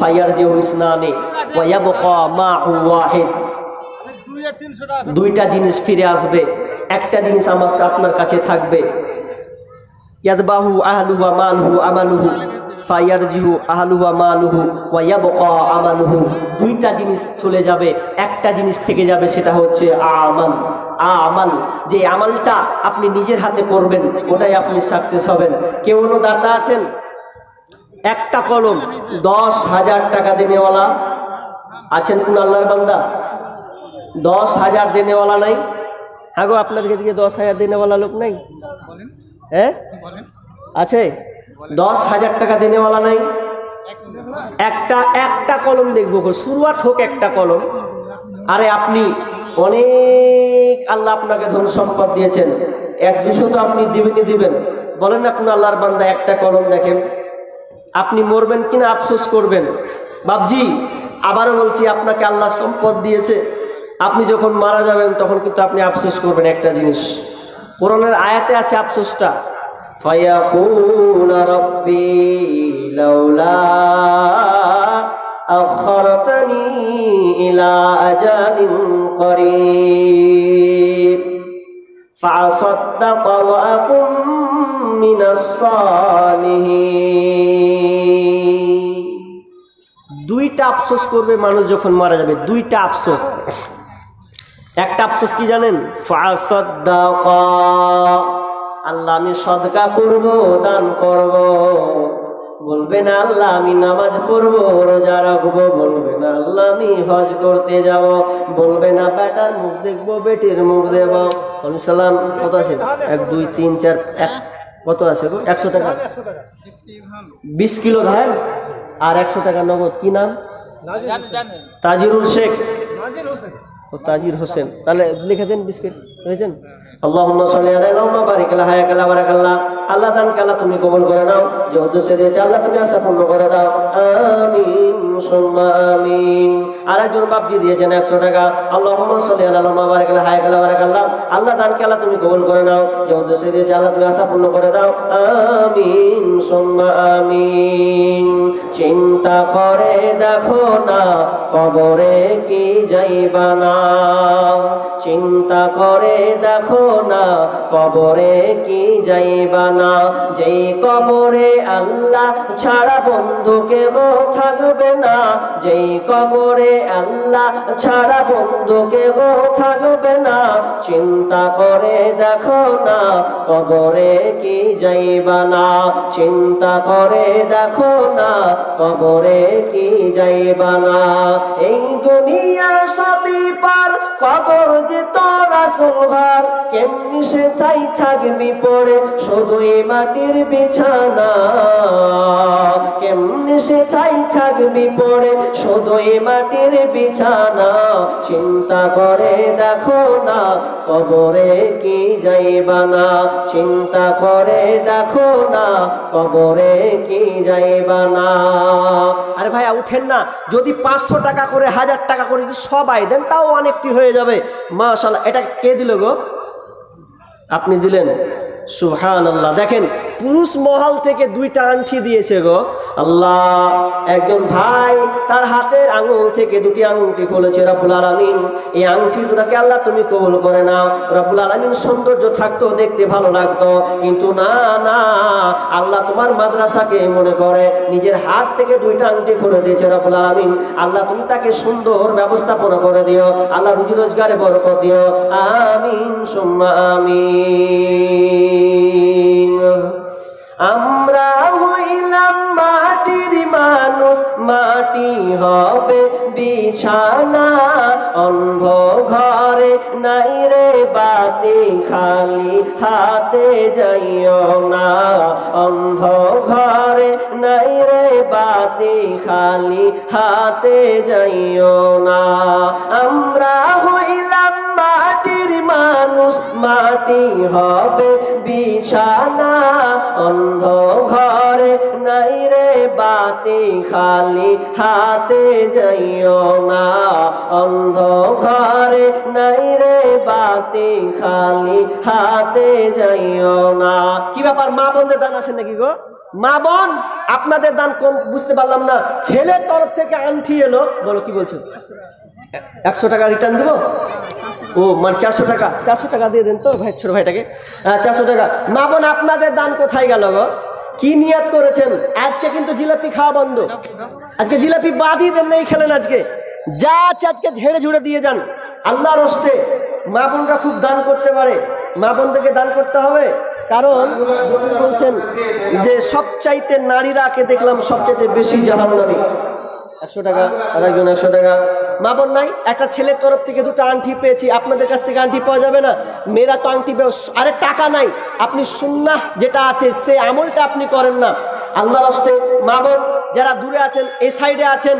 ফায়ারজিউ ইসনানি ওয়া ইয়াবকা মাহু ওয়াহিদ, 2টা জিনিস ফিরে আসবে, একটা জিনিস আপনার কাছে থাকবে। ইয়াদবাহু আহলুহু ওয়া মালুহু আমালুহু ফায়ারজিহু আহলুহু ওয়া মালুহু ওয়া ইয়াবকা আমালুহু, 2টা জিনিস চলে যাবে, একটা জিনিস থেকে যাবে, সেটা হচ্ছে আমাল। যে আমালটা আপনি নিজের হাতে করবেন, ওটাই আপনি সাকসেস হবেন। কেউ কোনো দাতা আছেন? একটা কলম 10,000 টাকা দেনেওয়ালা আছেন কোন আল্লাহর বান্দা? 10,000 দেনেওয়ালা নাই? হ্যাঁ গো, আপনার দিকে 10,000 দেনেওয়ালা লোক নাই? হ্যাঁ আছে? 10,000 টাকা দেনেওয়ালা নাই? একটা কলম দেখবো, শুরুয়াত হোক একটা কলম। আরে আপনি অনেক, আল্লাহ আপনাকে ধন সম্পদ দিয়েছেন, 1-200 তো আপনি দিবেন। বলেন না কোন আল্লাহর বান্দা একটা কলম দেখেন। আপনি মরবেন কিনা আফসোস করবেন। বাবজি আবারও বলছি, আপনাকে আল্লাহ সম্পদ দিয়েছে, আপনি যখন মারা যাবেন তখন কিন্তু আপনি আফসোস করবেন একটা জিনিস। কোরআনের আয়াতে আছে আফসোসটা, ফায়াকুলু রাব্বি লাউলা আখরতানি ইলা আজালিন করিব ফাসাদ্দাক ওয়া আকুম মিনাস সালিহিন। 2টা আফসোস করবে মানুষ যখন মারা যাবে, 2টা আফসোস। একটা আফসোস কি জানেন? ফাসাদ্দাক, আল্লাহ আমি সদকা করব, দান করব। বলবে না আল্লাহ আমি নামাজ পড়ব, রোজা রাখবো। বলবে না আল্লাহ আমি হজ করতে যাব। বলবে না বেটার মুখ দেখবো, বেটির মুখ দেব। সালাম কত আছে? 1 2 3 4 1 কত আছে গো? 100 টাকা, 20 কিলো ধান আর 100 টাকা নগদ। কি নাম? তাজিরুল শেখ ও তাজির হোসেন। তাহলে লিখে দেন, বিস্কিট বুঝেছেন? আল্লাহুম্মা সাল্লি আলা ওয়া বারিক আলা হায়াকাল্লাহ বারাকাল্লাহ। আল্লাহ দান কাল্লাহ তুমি কবুল করে নাও, যে উদ্দেশ্যে দিয়েছে আল্লাহ তুমি আশা পূর্ণ করে দাও। আমিন। সুম্মা আমিন। আরেকজন বাপজি দিয়েছেন 100 টাকা। আল্লাহুম্মা সাল্লি আলা মুহাম্মাদ ওয়া বারিক আলা হায়াকাল্লাহ বারাকাল্লাহ। আল্লাহ দানকে আল্লাহ তুমি কবুল করে নাও, যে উদ্দেশ্যে দিয়েছে আল্লাহ তুমি আশা পূর্ণ করে দাও। আমিন সুম্মা আমিন। চিন্তা করে দেখো না কবরে কি যাইবা না, চিন্তা করে দেখো না কবরে কি যাইবা না। যেই কবরে আল্লাহ ছাড়া বন্ধু কেহ থাকবে না, যেই কবরে আল্লাহ ছাড়া বন্ধু কেহ থাকবে না। চিন্তা করে দেখো না কবরে কি যাইবা না, চিন্তা করে দেখো না কবরে কি যাইবা না। এই দুনিয়া সবই পার, কবর যে তোর আসল ঘর। কেমনি সে তাই থাকবি পড়ে শুধুই মাটির বিছানা, কেমনি সে তাই থাকবি পড়ে শুধুই মাটির বিছানা। চিন্তা করে দেখো না কবরে কি যাইবা না, চিন্তা করে দেখো না কবরে কি যাইবা না। আরে ভাইয়া উঠেন না, যদি 500 টাকা করে 1000 টাকা করে যদি সবাই দেন তাও অনেকটি হয়ে যাবে। মাশাআল্লাহ। এটা কে দিল গো? আপনি দিলেন? সুবহানাল্লাহ। দেখেন পুরুষ মহল থেকে 2টা আংটি দিয়েছে গো আল্লাহ। একজন ভাই তার হাতের আঙুল থেকে 2টি আংটি খুলেছে রব্বুল আলামিন। এই আংটি দুটাকে আল্লাহ তুমি কবুল করে নাও। রব্বুল আলামিন সৌন্দর্য থাকতো, দেখতে ভালো লাগতো, কিন্তু না না, আল্লাহ তোমার মাদ্রাসাকে মনে করে নিজের হাত থেকে 2টা আংটি খুলে দিয়েছে রব্বুল আলামিন। আল্লাহ তুমি তাকে সুন্দর ব্যবস্থাপনা করে দিও, আল্লাহ রুজি রোজগারে বরকত দিও। আমিন সুম্মা আমিন। আমরা হইলাম মাটির মানুষ, মাটি হবে বিছানা। অন্ধ ঘরে নাই রে বাতি, খালি হাতে যাইও না। অন্ধ ঘরে নাই রে বাতি, খালি হাতে যাইও না। আমরা হইলাম মাটির মানুষ, মাটি হবে বিছানা। অন্ধ ঘরে নাই রে বাতি, খালি হাতে যাইও না। অন্ধ ঘরে নাই রে বাতি, খালি হাতে যাইও না। কি ব্যাপার, মা বোনদের দান আসেন নাকি গো? মা বোন আপনাদের দান কম বুঝতে পারলাম না। ছেলের তরফ থেকে আংটি এলো, বলো কি বলছো? 100 টাকা রিটার্ন দেবো? ও মানে 400 টাকা, 400 টাকা দিয়ে দেন তো ভাই, ছোট ভাইটাকে 400 টাকা। মা বোন আপনাদের দান কোথায় গেল গো? কি নিয়াত করেছেন? আজকে কিন্তু জিলাপি খাওয়া বন্ধ, আজকে জিলাপি বাদই দেন, নেই খেলেন আজকে। যা আছে আজকে ঝেড়ে ঝুড়ে দিয়ে যান আল্লাহর হস্তে। মা বোনরা খুব দান করতে পারে, মা বোনদেরকে দান করতে হবে। কারণ বলছেন যে সবচাইতে নারীরাকে দেখলাম সবচাইতে বেশি জাহান্নামী। 100 টাকা, আর একজন 100 টাকা। মা বোন নাই, একটা ছেলের তরফ থেকে 2টা আংটি পেয়েছি, আপনাদের কাছ থেকে আংটি পাওয়া যাবে না? মেয়েরা তো আংটি পেয়ে, আরে টাকা নাই, আপনি সুন্নাহ যেটা আছে সে আমলটা আপনি করেন না। আল্লাহর হস্তে মা বোন যারা দূরে আছেন, এই সাইডে আছেন,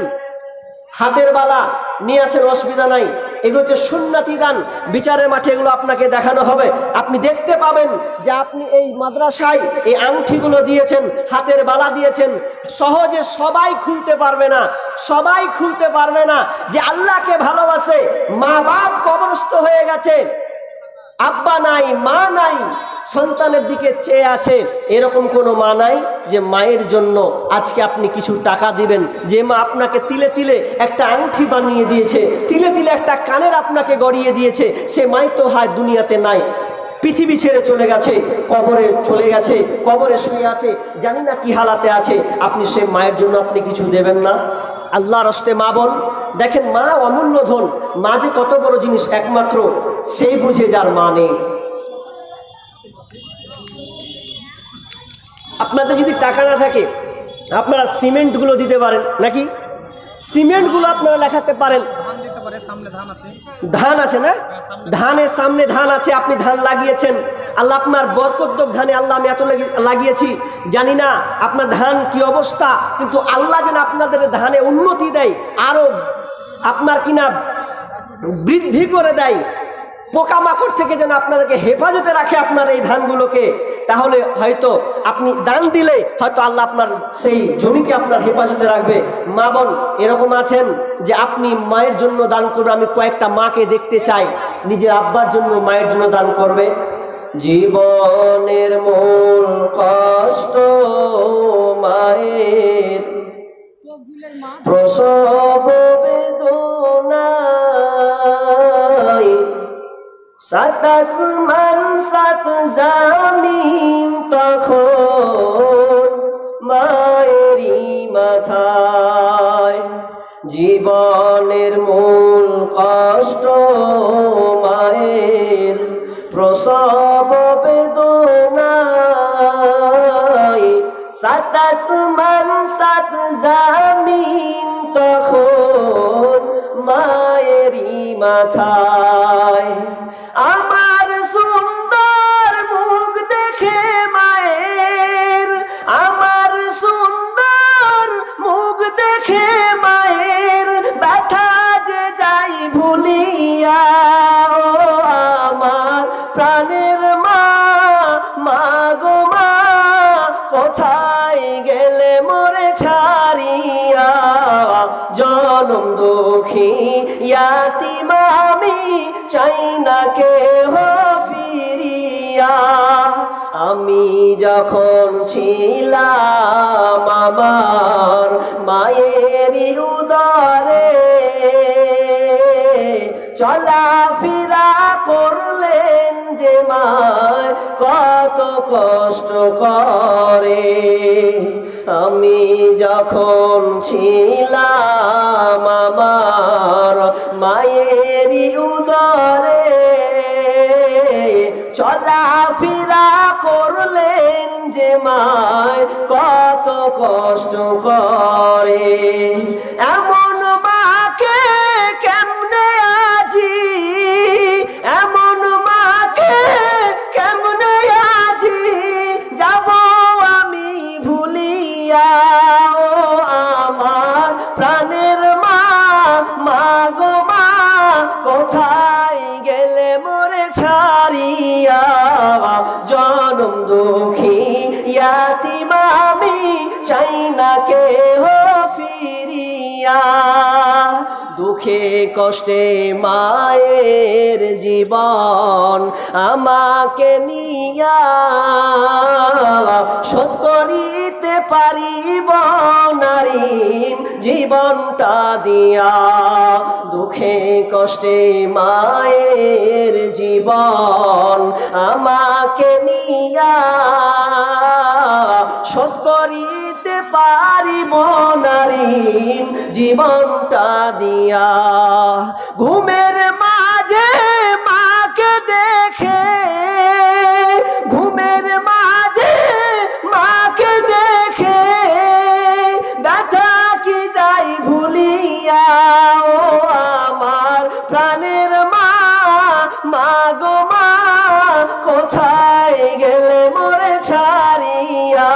হাতের বালা নিয়ে আসেন, অসুবিধা নাই। এগুলো হচ্ছে সুন্নাতি দান। বিচারের মাঠে এগুলো আপনাকে দেখানো হবে, আপনি দেখতে পাবেন যে আপনি এই মাদ্রাসায় এই আংটিগুলো দিয়েছেন, হাতের বালা দিয়েছেন। সহজে সবাই খুলতে পারবে না, সবাই খুলতে পারবে না যে আল্লাহকে ভালোবাসে। মা বাপ কবরস্থ হয়ে গেছে, আব্বা নাই, মা নাই, সন্তানের দিকে চেয়ে আছে। এরকম কোনো মা নাই যে মায়ের জন্য আজকে আপনি কিছু টাকা দিবেন। যে মা আপনাকে তিলে তিলে একটা আংটি বানিয়ে দিয়েছে, তিলে তিলে একটা কানের আপনাকে গড়িয়ে দিয়েছে, সে মাই তো হায় দুনিয়াতে নাই, পৃথিবী ছেড়ে চলে গেছে, কবরে চলে গেছে, কবরে শুয়ে আছে, জানি না কি হালাতে আছে। আপনি সে মায়ের জন্য আপনি কিছু দেবেন না? আল্লাহর হস্তে মা বোন দেখেন, মা অমূল্য ধন, মা যে কত বড় জিনিস একমাত্র সেই বুঝে যার মা নেই। আপনাদের যদি টাকা না থাকে আপনারা সিমেন্টগুলো দিতে পারেন নাকি? সিমেন্টগুলো আপনারা লেখাতে পারেন। ধান আছে না, ধানের সামনে ধান আছে, আপনি ধান লাগিয়েছেন, আল্লাহ আপনার বরকত দেব ধানে। আল্লাহ আমি এত লাগিয়েছি, জানি না আপনার ধান কি অবস্থা, কিন্তু আল্লাহ যেন আপনাদের ধানে উন্নতি দেয়, আরো আপনার কিনা বৃদ্ধি করে দেয়। পোকামাকড় থেকে যেন আপনাদেরকে হেফাজতে রাখে আপনার এই ধানগুলোকে। তাহলে হয়তো আপনি দান দিলে হয়তো আল্লাহ আপনার সেই জমিকে আপনার হেফাজতে রাখবে। মা বোন এরকম আছেন যে আপনি মায়ের জন্য দান করবে, আমি কয়েকটা মাকে দেখতে চাই নিজের আব্বার জন্য মায়ের জন্য দান করবে। জীবনের মূল কষ্ট মায়ের, প্রসব বেদনায়, সাত আসমান সাত জামিন তখন মায়েরই মাথায়। জীবনের মূল কষ্ট মায়ের, প্রসব বেদনায়, সাত আসমান সাত জামিন তখন মায়েরই মাথায়। আমার সুন্দর মুখ দেখে মায়ের, আমার সুন্দর মুখ দেখে মায়ের, ব্যথা যে যাই ভুলিয়া। ও আমার প্রাণের মা, মা গো মা, কোথায় গেলে মোরে ছাড়িয়া। জনম দুঃখী ইয়াতীম আমি, চাই না কেহ ফিরিয়া। আমি যখন ছিলাম আমার মায়েরই উদরে, চলাফেরা করলেন যে মায় কত কষ্ট করে। আমি যখন ছিলাম আমার মায়েরই উদরে, চলাফেরা করলেন যে মায় কত কষ্ট করে। এমন মাকে কেমনে আজি, এমন মাকে কেমনে আজি যাব আমি ভুলিয়া। ও আমার প্রাণের মা, মা গো মা, কোথায় গেলে মোরে ছাড়িয়া। জনম দুঃখী ইয়াতীম আমি, চাই না কেহ ফিরিয়া। দুঃখে কষ্টে মায়ের জীবন আমাকে নিয়া, শোধ করিতে পারিব নারী জীবনটা দিয়া। দুঃখে কষ্টে মায়ের জীবন আমাকে নিয়া, শোধ করিতে পারিব নারী জীবনটা দিয়া। ঘুমের মাঝে মাকে দেখে, ঘুমের মাঝে মাকে দেখে, ব্যথা কি যাই ভুলিয়া। ও আমার প্রাণের মা, মা গো মা, কোথায় গেলে মোরে ছাড়িয়া।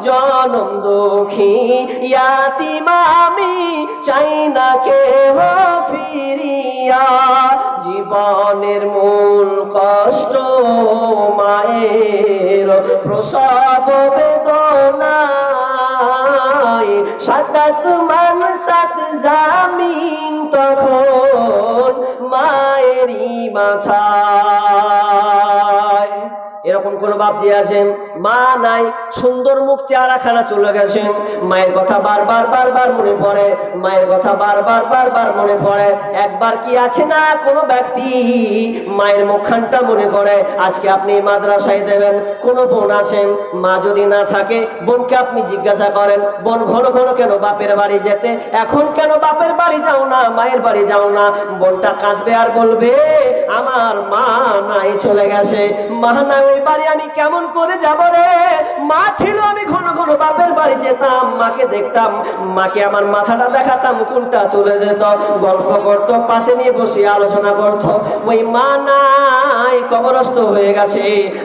জনম দুঃখী ইয়াতীম আমি, চাই না কেহ ফিরিয়া। জীবনের মূল কষ্ট মায়ের, প্রসব বেদনায়, সাত আসমান সাত জামিন তখন মায়েরই মাথায়। এরকম কোন বাপ যে আছেন মা নাই, সুন্দর মুখ চেহারাখানা চলে গেছেন, মায়ের কথা বারবার বারবার মনে পড়ে, মায়ের কথা বারবার বারবার মনে পড়ে। একবার কি আছে না কোনো ব্যক্তি মায়ের মুখখানটা মনে করে। আজকে আপনি মাদ্রাসায় দেবেন, কোনো বোন আছেন, মা যদি না থাকে বোনকে আপনি জিজ্ঞাসা করেন, বোন ঘন ঘন কেন বাপের বাড়ি যেতে, এখন কেন বাপের বাড়ি যাও না, মায়ের বাড়ি যাও না? বোনটা কাঁদবে আর বলবে আমার মা নাই, চলে গেছে। মা নাই ওই বাড়ি আমি কেমন করে যাব রে? মা ছিল, আমি ঘন ঘন বাপের বাড়ি যেতাম, মাকে দেখতাম, মাকে আমার মাথাটা দেখাতাম, কোনটা তুলে দিত, গল্প করতো, পাশে নিয়ে বসে আলোচনা করতো। ওই মা নাই, কবরস্থ হয়ে গেছে।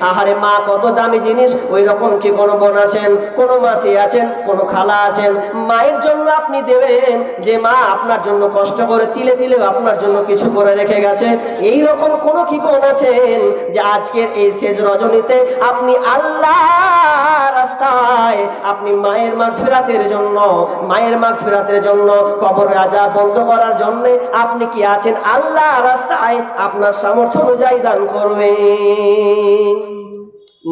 আহারে মা কত দামি জিনিস, ওই রকম কি কোনো বোন আছেন, কোনো মাসি আছেন, কোনো খালা আছেন? মায়ের জন্য আপনি দেবেন, যে মা আপনার জন্য কষ্ট করে তিলে তিলেও আপনার জন্য কিছু করে রেখে গেছে। এই রকম কোনো কি বোন আছেন যে আজকের এই শেষ রজনীতে আপনি আল্লাহ রাস্তায় আপনি মায়ের মাগফিরাতের জন্য, মায়ের মাগফিরাতের জন্য, কবর আযাব বন্ধ করার জন্য আপনি কি আছেন আল্লাহ রাস্তায় আপনার সামর্থ্য অনুযায়ী দান করবেন?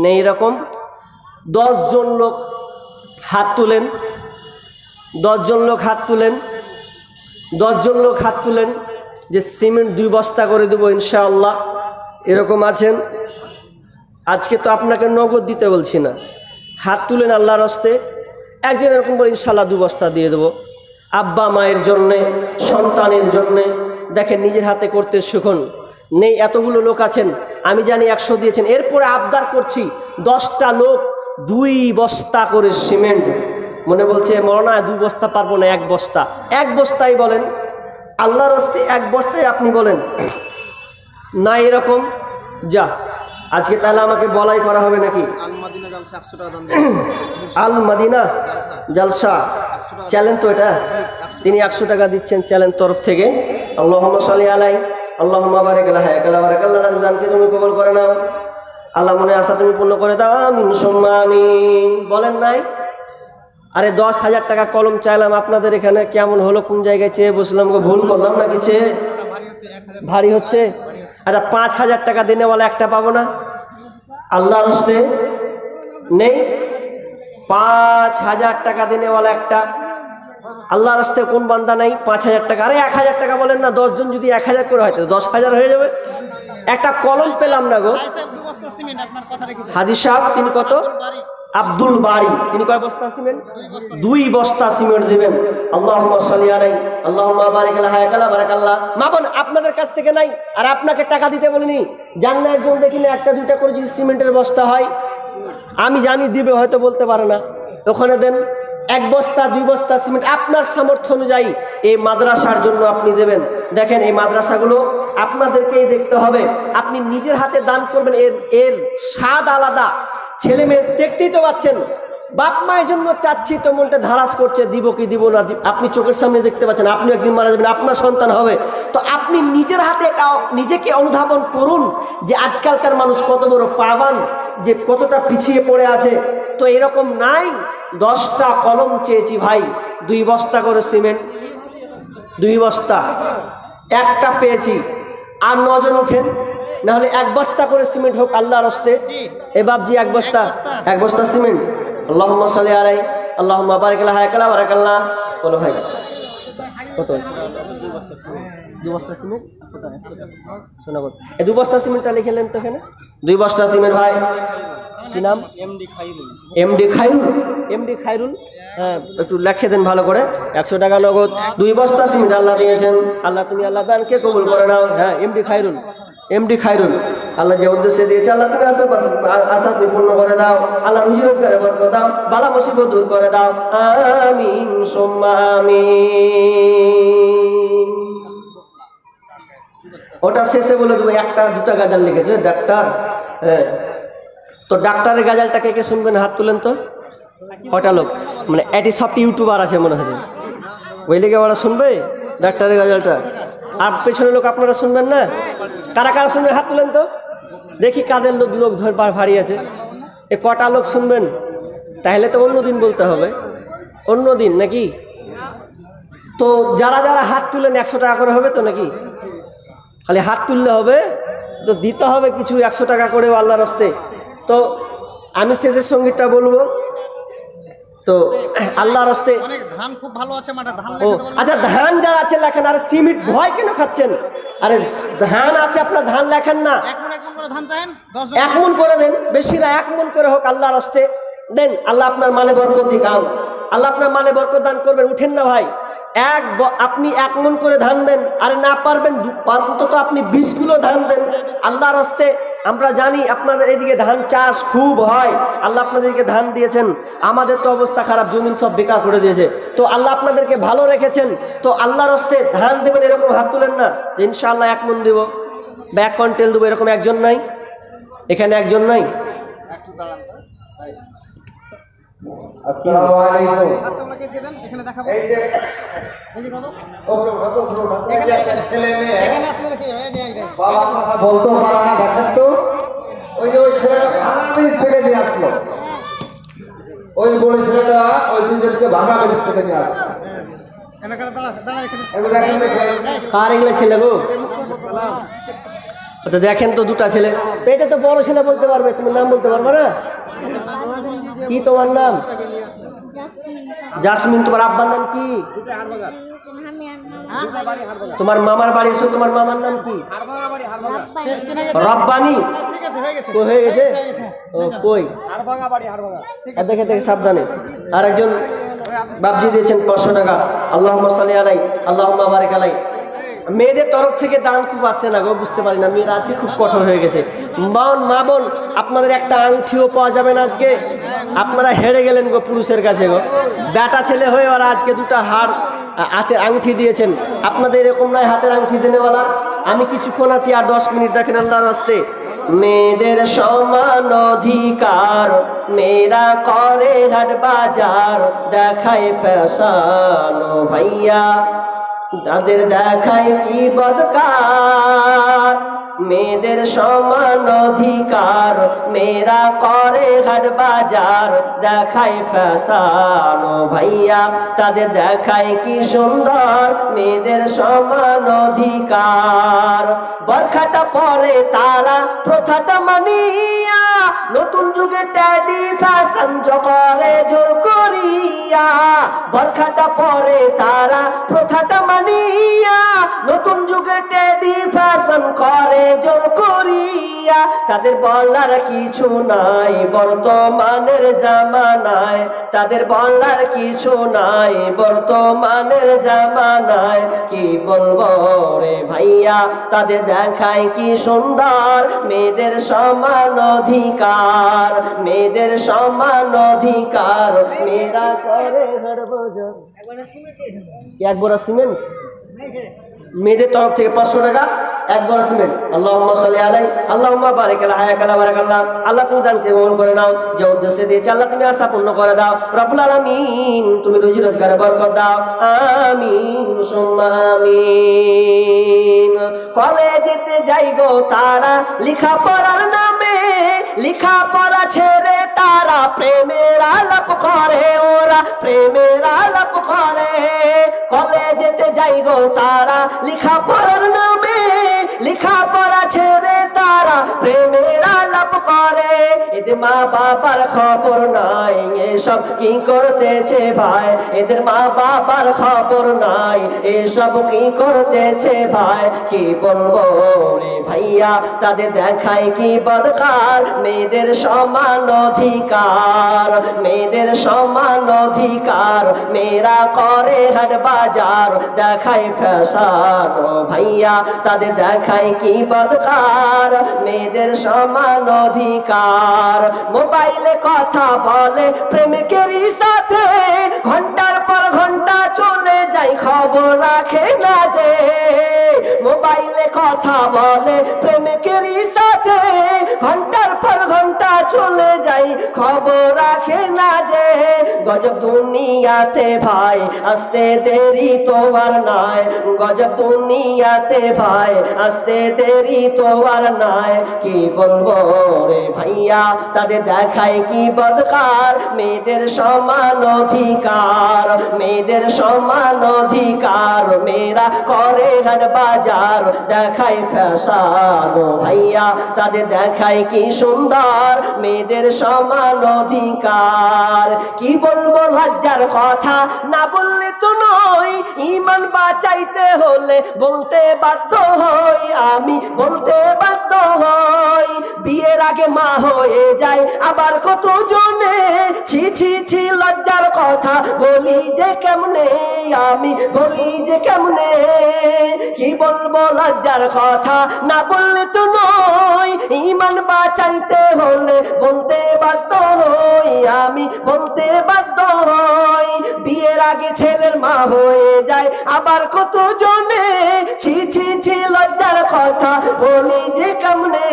নেই রকম 10 জন লোক হাত তুলেন, 10 জন লোক হাত তুলেন, 10 জন লোক হাত তুলেন যে সিমেন্ট 2 বস্তা করে দেবো ইনশাআল্লাহ। এরকম আছেন? আজকে তো আপনাকে নগদ দিতে বলছি না, হাত তুলেন আল্লাহর হস্তে। একজন এরকম বলে ইনশাআল্লাহ 2 বস্তা দিয়ে দেবো। আব্বা মায়ের জন্যে, সন্তানের জন্যে, দেখেন নিজের হাতে করতে শিখুন। নেই এতগুলো লোক আছেন, আমি জানি 100 দিয়েছেন, এরপরে আবদার করছি 10টা লোক 2 বস্তা করে সিমেন্ট। মনে বলছে মরনা 2 বস্তা পারবো না, 1 বস্তা, 1 বস্তাই বলেন আল্লাহর হস্তে, 1 বস্তায় আপনি বলেন না এরকম। যা আজকে তাহলে আমাকে বলাই করা হবে নাকি? আল মাদিনা জালসা চ্যালেঞ্জ তো এটা, তিনি 100 টাকা দিচ্ছেন চ্যালেঞ্জ তরফ থেকে। আল্লাহুম্মা সাল্লি আলাই, আল্লাহুম্মা বারিক আলা হায়াকালা বারাকাল্লাহ, রমজানকে তুমি কবুল করে নাও, আল্লাহ মনে আশা তুমি পূর্ণ করে দাও, আমিন সুম্মা আমিন। বলেন নাই? আরে 10,000 টাকা কলম চাইলাম আপনাদের এখানে, কেমন হলো? কোন জায়গায় চেয়ে বসলাম গো, ভুল করলাম নাকি? চেয়ে ভারী হচ্ছে। আচ্ছা 5,000 টাকা দেনেওয়ালা একটা পাবো না আল্লাহর হস্তে? নেই 5,000 টাকা দেনেওয়ালা একটা আল্লাহর হস্তে? কোন বান্দা নাই 5,000 টাকা? আরে 1,000 টাকা বলেন না, 10 জন যদি 1,000 করে হয় তো 10,000 হয়ে যাবে। একটা কলম পেলাম না গো। হাদিস সাহেব তিনি কত? আব্দুল বারি তিনি কয় বস্তা সিমেন্ট? 2 বস্তা সিমেন্ট দিবেন। আল্লাহুম্মা সাল্লি আলাইহি, আল্লাহুম্মা বারিক আলা হায়াকালা বারাকাল্লাহ। মা বোন আপনাদের কাছ থেকে নাই, আর আপনাকে টাকা দিতে বলিনি। জান্নাত একজন দেখি না 1টা 2টা করে যদি সিমেন্টের বস্তা হয়, আমি জানি দিবে, হয়তো বলতে পারে না, ওখানে দেন 1 বস্তা 2 বস্তা সিমেন্ট আপনার সামর্থ্য অনুযায়ী এই মাদ্রাসার জন্য আপনি দেবেন। দেখেন এই মাদ্রাসাগুলো আপনাদেরকেই দেখতে হবে, আপনি নিজের হাতে দান করবেন, এর স্বাদ আলাদা। ছেলে মেয়ে দেখতেই তো পাচ্ছেন, বাপ মায়ের জন্য চাচ্ছি তো মনটা ধারাস করছে, দিব কি দিব না। আপনি চোখের সামনে দেখতে পাচ্ছেন, আপনি একদিন মারা যাবেন, আপনার সন্তান হবে। তো আপনি নিজের হাতে নিজেকে অনুধাবন করুন যে আজকালকার মানুষ কত বড় পাবান, যে কতটা পিছিয়ে পড়ে আছে। তো এরকম নাই 10টা কলম চেয়েছি ভাই, 2 বস্তা করে সিমেন্ট, 2 বস্তা, একটা পেয়েছি, আর 9 জন উঠেন, নাহলে 1 বস্তা করে সিমেন্ট হোক আল্লাহর হস্তে। এ বাপজি 1 বস্তা সিমেন্ট। আল্লাহুম্মা সাল্লি আলাইহি, আল্লাহুম্মা বারিক আলা হায়াকালা বারাকাল্লাহ। বলো ভাই কত আছে? 2 বস্তা সিমেন্ট শোনা বল, এই 2 বস্তা সিমেন্টটা লিখে নেন তো এখানে। 2 বস্তা সিমেন্ট ভাই। কি নাম? এমডি খায়রুল। এমডি খায়রুল, হ্যাঁ একটু লিখে দেন ভালো করে। 100 টাকা নগদ, 2 বস্তা সিমেন্ট আল্লাহ দিয়েছেন। আল্লাহ তুমি আল্লাহ দানকে কবুল করে নাও। হ্যাঁ এমডি খায়রুল, আল্লাহ যে উদ্দেশ্যে দিয়েছে আল্লাহ তুমি আশা তুমি পূর্ণ করে দাও, আল্লাহ রুজি রোজগারে বরকত দাও, বালা মুসিবত দূর করে দাও, আমিন সুম্মা আমিন। ওটা শেষে বলে দেবো, 1টা 2টা গাজাল লিখেছে ডাক্তার। হ্যাঁ তো ডাক্তারের গাজালটা কে কে শুনবেন? হাত তুলেন তো। কটা লোক? মানে এটি সব ইউটিউবার আছে মনে হচ্ছে, ওই লেগে ওরা শুনবে ডাক্তারের গাজালটা। আর পেছনের লোক আপনারা শুনবেন না? কারা কারা শুনবেন হাত তুলেন তো দেখি, কাদের লোক ধর ভারী আছে। এ কটা লোক শুনবেন? তাহলে তো অন্য দিন বলতে হবে, অন্য দিন নাকি? তো যারা যারা হাত তুলেন 100 টাকা করে হবে তো নাকি? খালি হাত তুললে হবে তো, দিতে হবে কিছু 100 টাকা করেও আল্লাহর হস্তে। তো আমি শেষের সঙ্গীতটা বলবো। তো আল্লাহর হস্তে ধান খুব ভালো আছে মাঠে, ধান ও আচ্ছা, ধান যারা আছে লেখেন। আর সিমেন্ট ভয় কেন খাচ্ছেন? আরে ধান আছে আপনার, ধান লেখেন না। 1 মণ করে ধান চান, 1 মণ করে দেন, বেশি না 1 মণ করে হোক আল্লাহর হস্তে দেন। আল্লাহ আপনার মালে বরকত দিক, আল্লাহ আপনার মালে বরকত দান করবেন। উঠেন না ভাই, আপনি 1 মণ করে ধান দেন, আরে না পারবেন অন্তত আপনি 20 কিলো ধান দেন আল্লাহর হস্তে। আমরা জানি আপনাদের এদিকে ধান চাষ খুব হয়, আল্লাহ আপনাদেরকে ধান দিয়েছেন। আমাদের তো অবস্থা খারাপ, জমিন সব বেকার করে দিয়েছে। তো আল্লাহ আপনাদেরকে ভালো রেখেছেন, তো আল্লাহর হস্তে ধান দেবেন। এরকম হাত তুলেন না ইনশাআল্লাহ 1 মণ দেবো বা 1 কুইন্টাল দেবো, এরকম একজন নাই। এখানে একজন নাই? আসসালামু আলাইকুম। আচ্ছা ওনাকে দিয়ে দেন, এখানে দেখাবো। এই যে দেখি দাদা, ওপরে ওঠো, ওপরে ওঠো। এই যে একটা ছেলে মেয়ে এখানে আসলে দেখি, এই নিয়ে আয়। বাবার কথা বলতো পারে না, দেখেন তো ওই যে ওই ছেলেটা ভাঙা ব্রিজ থেকে নিয়ে আসলো, ওই বড় ছেলেটা ওই দুজনকে ভাঙা ব্রিজ থেকে নিয়ে আসলো। এখানে দাঁড়া দাঁড়া, এখানে এগুলো দেখেন দেখেন। কার এগুলো ছেলে গো? তো দেখেন তো দুটা ছেলে, তো এটা তো বড় ছেলে বলতে পারবে, তুমি নাম বলতে পারবে না? কি তোমার নাম? জাসমিন। তোমার আব্বার নাম কি? তোমার মামার বাড়ি এসো, তোমার মামার নাম কি? চেনা গেছে? রব্বানি। ঠিক আছে, হয়ে গেছে। ও হয়ে গেছে? আচ্ছা। ও কই? দেখে দেখে সাবধানে। আর একজন বাবজি দিয়েছেন 500 টাকা। আল্লাহুম্মা সাল্লি আলাই, আল্লাহুম্মা বারিক আলাই। মেয়েদের তরফ থেকে দান খুব আসছে না গো, বুঝতে পারি না, মেয়েরা আজকে খুব কঠোর হয়ে গেছে। বোন, মা বোন, আপনাদের একটা আংটিও পাওয়া যাবে না আজকে। আপনারা হেরে গেলেন গো পুরুষের কাছে গো। বেটা ছেলে হয়ে ওরা আজকে দুটা হাতের আংটি দিয়েছেন। আপনাদের এরকম নয় হাতের আংটি দেনেওয়ালা। আমি কিছুক্ষণ আছি, আর 10 মিনিট দেখেন আল্লাহর রাস্তে। মেয়েদের সমান অধিকার, মেয়েরা করে হাট বাজার, দেখায় ফ্যাশন ও ভাইয়া, তাদের দেখায় কি বদকার। মেয়েদের সমান অধিকার, মেয়েরা করে হাট বাজার, দেখায় ফ্যাশন ও ভাইয়া, তাদের দেখায় কি সুন্দর। মেয়েদের সমান অধিকার, বরখাটা পরে তারা প্রথাটা মানিয়া, নতুন যুগে ট্যাডি ফ্যাশন করে জোর করিয়া। বরখাটা পরে তারা প্রথাটা মানিয়া, নতুন যুগে ট্যাডি ফ্যাশন করে জোর করিয়া। তাদের বলার কিছু নাই বর্তমানের জামানায়, তাদের বলার কিছু নাই বর্তমানের জামানায়। কি বলবো রে ভাইয়া, তাদের দেখায় কি সুন্দর। মেয়েদের সমান অধিকার, মেয়েদের সমান অধিকার, মেয়েরা করে হাট বাজার। এক বড় সিমেন্ট মেয়েদের তরফ থেকে 500 টাকা, এক বড় সিমেন্ট। আল্লাহুম্মা সাল্লি আলাই, আল্লাহুম্মা বারিক আলা, হায়াকালা বারাকাল্লাহ। আল্লাহ তুমি দানকে কবুল করে নাও, যে উদ্দেশ্যে দিয়েছে আল্লাহ তুমি আশা পূর্ণ করে দাও। রব্বুল আলামিন তুমি রুজি রোজগারে বরকত দাও, আমিন সুম্মা আমিন। কলেজেতে যাই গো তারা লেখা পড়ার নামে, লেখা পড়া ছেড়ে তারা প্রেমের আলাপ করে, ওরা প্রেমের আলাপ করে। কলেজেতে যাই গো তারা লেখা পড়ার নামে, লেখা পড়া ছেড়ে তারা প্রেমের আলাপ করে। এদের মা বাবার খবর নাই, এসব কি করতেছে ভাই। এদের মা বাবার খবর নাই, এসব কি করতেছে ভাই। কি বলবো রে ভাইয়া, তাদের দেখায় কি বদকার। মেয়েদের সমান অধিকার, মেয়েদের সমান অধিকার, মেয়েরা করে হাট বাজার, দেখায় ফ্যাশন ও ভাইয়া, তাদের দেখায় কি বদকার। মেয়েদের সমান অধিকার, মোবাইলে কথা বলে প্রেমিকেরই সাথে, ঘন্টার পর ঘন্টা চলে যায় খবর রাখে না যে। মোবাইলে কথা বলে প্রেমিকেরই সাথে, ঘন্টার পর ঘন্টা চলে যায় খবর রাখে না যে। গজব দুনিয়াতে ভাই আসতে দেরি তো আর নাই, গজব দুনিয়াতে ভাই আসতে দেরি তো আর নাই। কি বলবো রে ভাইয়া, তাদের দেখায় কি বদকার। মেয়েদের সমান অধিকার, মেয়েদের সমান অধিকার, মেয়েরা করে হাট বাজার, দেখায় ফ্যাশন ও ভাইয়া, তাদের দেখায় কি সুন্দর। মেয়েদের সমান অধিকার, কি বলবো লজ্জার কথা, না বললে তো নয়। ঈমান বাঁচাইতে হলে বলতে বাধ্য হই, আমি বলতে বাধ্য হই। বিয়ের আগে মা হয়ে যায় আবার কত জনে, ছি ছি ছি লজ্জার কথা বলি যে কেমনে, আমি বলি যে কেমনে। কি বলবো লজ্জার কথা, না বললে তো নয়। ঈমান বাঁচাইতে হলে বলতে বাধ্য হই, আমি বলতে বাধ্য হই। বিয়ের আগে ছেলের মা হয়ে যায় আবার কত জনে, ছি ছি ছি লজ্জার কথা বলি যে কেমনে।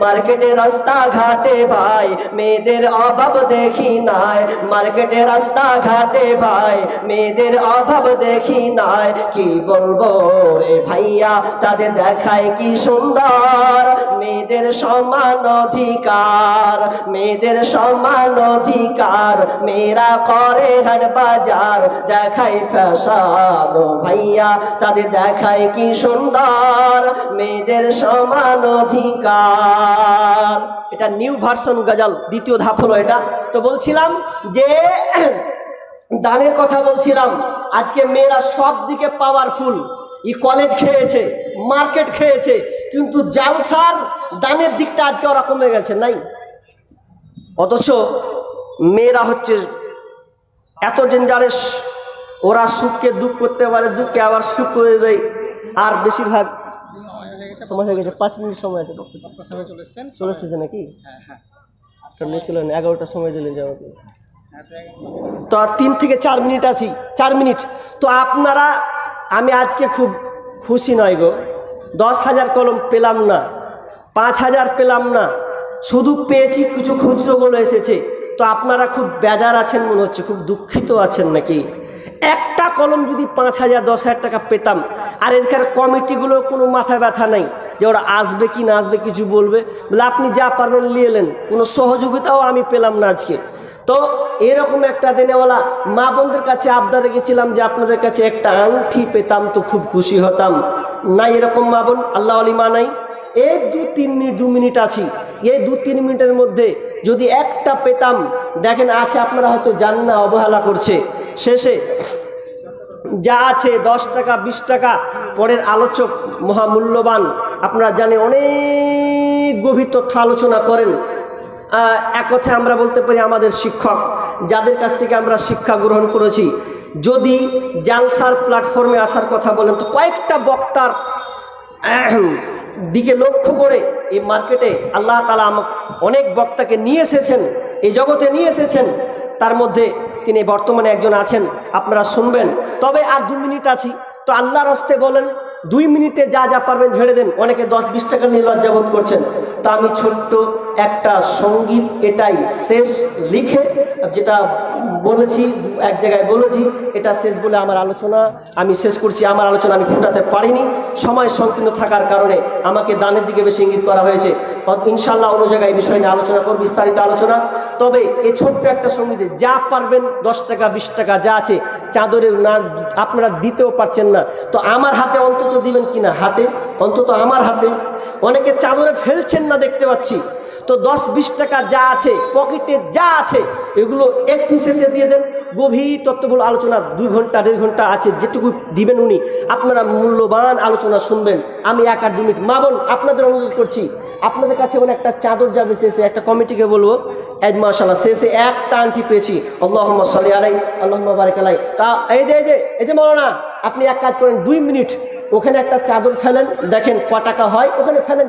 মার্কেটে রাস্তা ঘাটে ভাই মেয়েদের অভাব দেখি নাই, মার্কেটে রাস্তা ঘাটে ভাই মেয়েদের অভাব দেখি নাই। কি বলবো রে ভাইয়া তাদের দেখায় কি সুন্দর, মেয়েদের সমান অধিকার, মেয়েদের সমান অধিকার, মেয়েরা করে হাট বাজার দেখায় ফ্যাশন ভাইয়া তাদের দেখায় কি সুন্দর, মেয়েদের সমান অধিকার। এটা নিউ ভার্সন গজল, দ্বিতীয় ধাপ হলো এটা। তো বলছিলাম যে দানের কথা বলছিলাম, আজকে মেয়েরা সব দিকে পাওয়ারফুল, কলেজ খেয়েছে, মার্কেট খেয়েছে, কিন্তু জালসার দানের দিকটা আজকে ওরা কমে গেছে নাই। অথচ মেয়েরা হচ্ছে এত ডেঞ্জারাস, ওরা সুখকে দুঃখ করতে পারে, দুঃখকে আবার সুখ করে দেয়। আর বেশিরভাগ সময় হয়ে গেছে, 5 মিনিট সময় আছে, চলে এসেছে নাকি? নিয়ে চলেন, 11টার সময় দিলেন যে আমাকে, তো আর 3 থেকে 4 মিনিট আছি, 4 মিনিট। তো আপনারা, আমি আজকে খুব খুশি নয় গো, 10,000 কলম পেলাম না, 5,000 পেলাম না, শুধু পেয়েছি কিছু খুচরোগুলো এসেছে। তো আপনারা খুব বেজার আছেন মনে হচ্ছে, খুব দুঃখিত আছেন নাকি? একটা কলম যদি 5,000 10,000 টাকা পেতাম, আর এখানে কমিটিগুলো কোনো মাথা ব্যথা নেই যে ওরা আসবে কি না আসবে, কিছু বলবে, বলে আপনি যা পারবেন নিয়ে এলেন, কোনো সহযোগিতাও আমি পেলাম না আজকে। তো এরকম একটা দিনেওয়ালা মা বোনদের কাছে আবদার রেখেছিলাম যে আপনাদের কাছে একটা আংটি পেতাম তো খুব খুশি হতাম। নাই এরকম মা বোন, আল্লাহ আলী মা নাই। এই 2 মিনিট আছি, এই 2-3 মিনিটের মধ্যে যদি একটা পেতাম, দেখেন আছে আপনারা হয়তো জান না, অবহেলা করছে। শেষে যা আছে 10 টাকা 20 টাকা, পরের আলোচক মহামূল্যবান, আপনারা জানেন অনেক গভীর তথ্য আলোচনা করেন। এক কথায় আমরা বলতে পারি আমাদের শিক্ষক, যাদের কাছ থেকে আমরা শিক্ষা গ্রহণ করেছি। যদি জালসার প্ল্যাটফর্মে আসার কথা বলেন, তো কয়েকটা বক্তার দিকে লক্ষ্য করে এই মার্কেটে আল্লাহ তাআলা অনেক বক্তাকে নিয়ে এসেছেন, এই জগতে নিয়ে এসেছেন। তার মধ্যে তিনি বর্তমানে একজন আছেন, আপনারা শুনবেন। তবে আর 2 মিনিট আছি, তো আল্লাহর হস্তে বলেন 2 মিনিটে যা যা পারবেন ঝেড়ে দেন। অনেকে 10-20 টাকা নিয়ে লজ্জাবোধ করছেন। তো আমি ছোট্ট একটা সঙ্গীত, এটাই শেষ লিখে, যেটা বলেছি এক জায়গায় বলেছি, এটা শেষ বলে আমার আলোচনা আমি শেষ করছি। আমার আলোচনা আমি ফুটাতে পারিনি, সময় সংকীর্ণ থাকার কারণে আমাকে দানের দিকে বেশি ইঙ্গিত করা হয়েছে। ইনশাল্লাহ অন্য জায়গায় এই বিষয় নিয়ে আলোচনা করব, বিস্তারিত আলোচনা। তবে এই ছোট্ট একটা সঙ্গীতে যা পারবেন 10 টাকা 20 টাকা যা আছে, চাদরের না আপনারা দিতেও পারছেন না, তো আমার হাতে অন্তত দিবেন কিনা, হাতে অন্তত আমার হাতে। অনেকে চাদরে ফেলছেন না দেখতে পাচ্ছি। তো 10-20 টাকা যা আছে, পকেটে যা আছে, এগুলো একটু শেষে দিয়ে দেন। গভীর তত্ত্ববহুল আলোচনা 2 ঘন্টা 1.5 ঘন্টা আছে, যেটুকু দিবেন উনি, আপনারা মূল্যবান আলোচনা শুনবেন। আমি 1-2 মিনিট মা বোন আপনাদের অনুরোধ করছি, আপনাদের কাছে মানে একটা চাদর যাবে শেষে, একটা কমিটিকে বলবো, মাশাআল্লাহ শেষে একটা আংটি পেয়েছি, আল্লাহুম্মা সাল্লি আলাইহি আল্লাহুম্মা বারিক আলাইহি। তা এই যে মাওলানা, আপনি এক কাজ করেন, 2 মিনিট ওখানে একটা চাদর ফেলেন, দেখেন ক টাকা হয়, ওখানে ফেলেন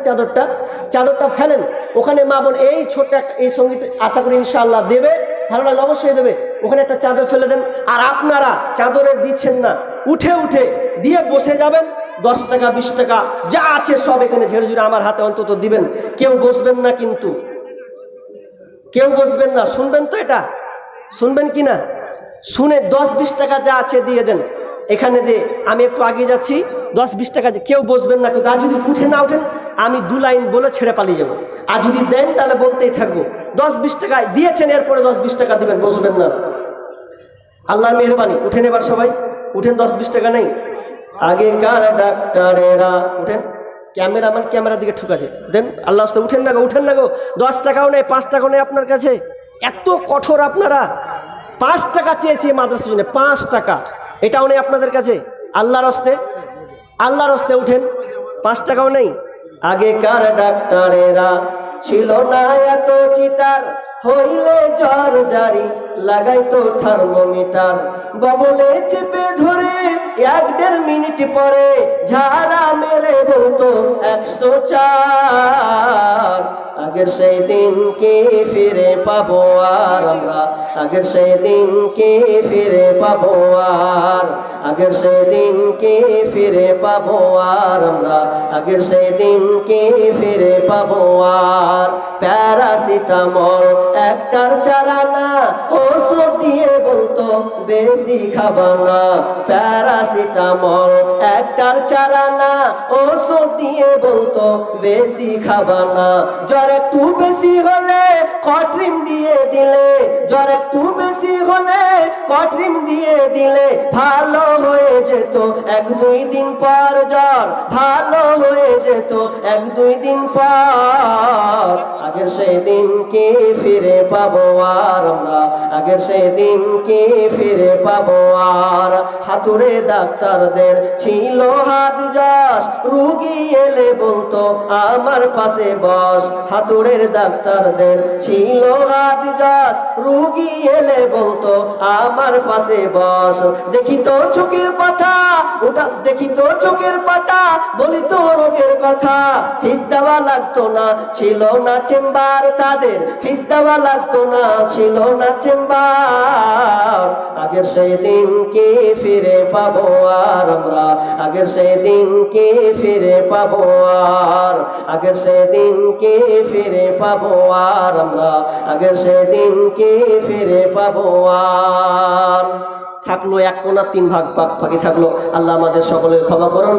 চাদরটা ফেলেন ওখানে। মা বোন এই ছোট্ট একটা এই সঙ্গীত আশা করি ইনশাআল্লাহ দেবে, ভালো লাগলে অবশ্যই দেবে। ওখানে একটা চাদর ফেলে দেন। আর আপনারা চাদরে দিচ্ছেন না, উঠে দিয়ে বসে যাবেন, 10 টাকা 20 টাকা যা আছে সব এখানে ঝেড়ে ঝুড়ে আমার হাতে অন্তত দিবেন। কেউ বসবেন না, কিন্তু কেউ বসবেন না, শুনবেন তো, এটা শুনবেন কি না? শুনে 10-20 টাকা যা আছে দিয়ে দেন এখানে দিয়ে। আমি একটু আগে যাচ্ছি, 10-20 টাকা কেউ বসবেন না, কিন্তু আর যদি উঠে না ওঠেন আমি 2 লাইন বলে ছেড়ে পালিয়ে যাবো। আর যদি দেন তাহলে বলতেই থাকবো। 10-20 টাকা দিয়েছেন, এরপরে 10-20 টাকা দিবেন, বসবেন না। আল্লাহর মেহরবানি, উঠেন এবার সবাই, উঠেন। 10-20 টাকা নেই, আগেকার ডাক্তারেরা উঠেন। ক্যামেরাম্যান ক্যামেরার দিকে ঠুকাছে, দেন আল্লাহ উঠেন না গো। 10 টাকাও নেই, 5 টাকাও নেই আপনার কাছে, এত কঠোর আপনারা। 5 টাকা চেয়েছি মাদ্রাসার জন্য, 5 টাকা এটাও নেই আপনাদের কাছে। আল্লাহর হস্তে উঠেন, 5 টাকাও নেই। আগেকার ডাক্তারেরা ছিল না এত চিটার, হইলে জ্বর জারি লাগাইতো থার্মোমিটার, বগলে চেপে ধরে 1-1.5 মিনিট পরে ঝাড়া মেরে বলতো 104। আগের সেই দিন কি ফিরে পাবো আর আমরা আগের সেই দিন কি ফিরে পাবো আর আগের সেই দিন কি ফিরে পাবো আর আমরা আগের সেই দিন কি ফিরে পাবো আর প্যারাসিটামল একটার চারা না ওষুধ দিয়ে বলতো বেশি খাবা না প্যারাসিটামল একটার চারা না ওষুধ দিয়ে বলতো বেশি খাবা না জ্বর একটু বেশি হলে কট্রিম দিয়ে দিলে জ্বর একটু বেশি হলে কট্রিম দিয়ে দিলে ভালো হয়ে যেত এক দুই দিন পর জ্বর ভালো হয়ে যেত এক দুই দিন পর আগের সেই দিন কি ফিরে পাবো আর আমরা আগের সেই দিন কি ফিরে পাবো আর হাতুড়ে ডাক্তারদের ছিল হাত যশ রুগী এলে বলতো আমার পাশে বস হাতুড়ের ডাক্তারদের ছিল হাত যশ রুগী এলে বলতো আমার পাশে বস দেখি তো চোখের পাতা ওটা দেখি তো চোখের পাতা বলি তো রোগের কথা ফিস দেওয়া লাগতো না ছিল না চেম্বার তাদের ফিস দেওয়া লাগতো না ছিল না চেম্বার আগের সেই দিন কি ফিরে পাবো আর আমরা আগের সেই দিন কি ফিরে পাবো আর আগের সেই দিন কি ফিরে পাবো আর আমরা আগের সেই দিন কি ফিরে পাবো আর থাকলো এক কোনা তিন ভাগ বাকি থাকলো আল্লাহ আমাদের সকলের ক্ষমা করুন।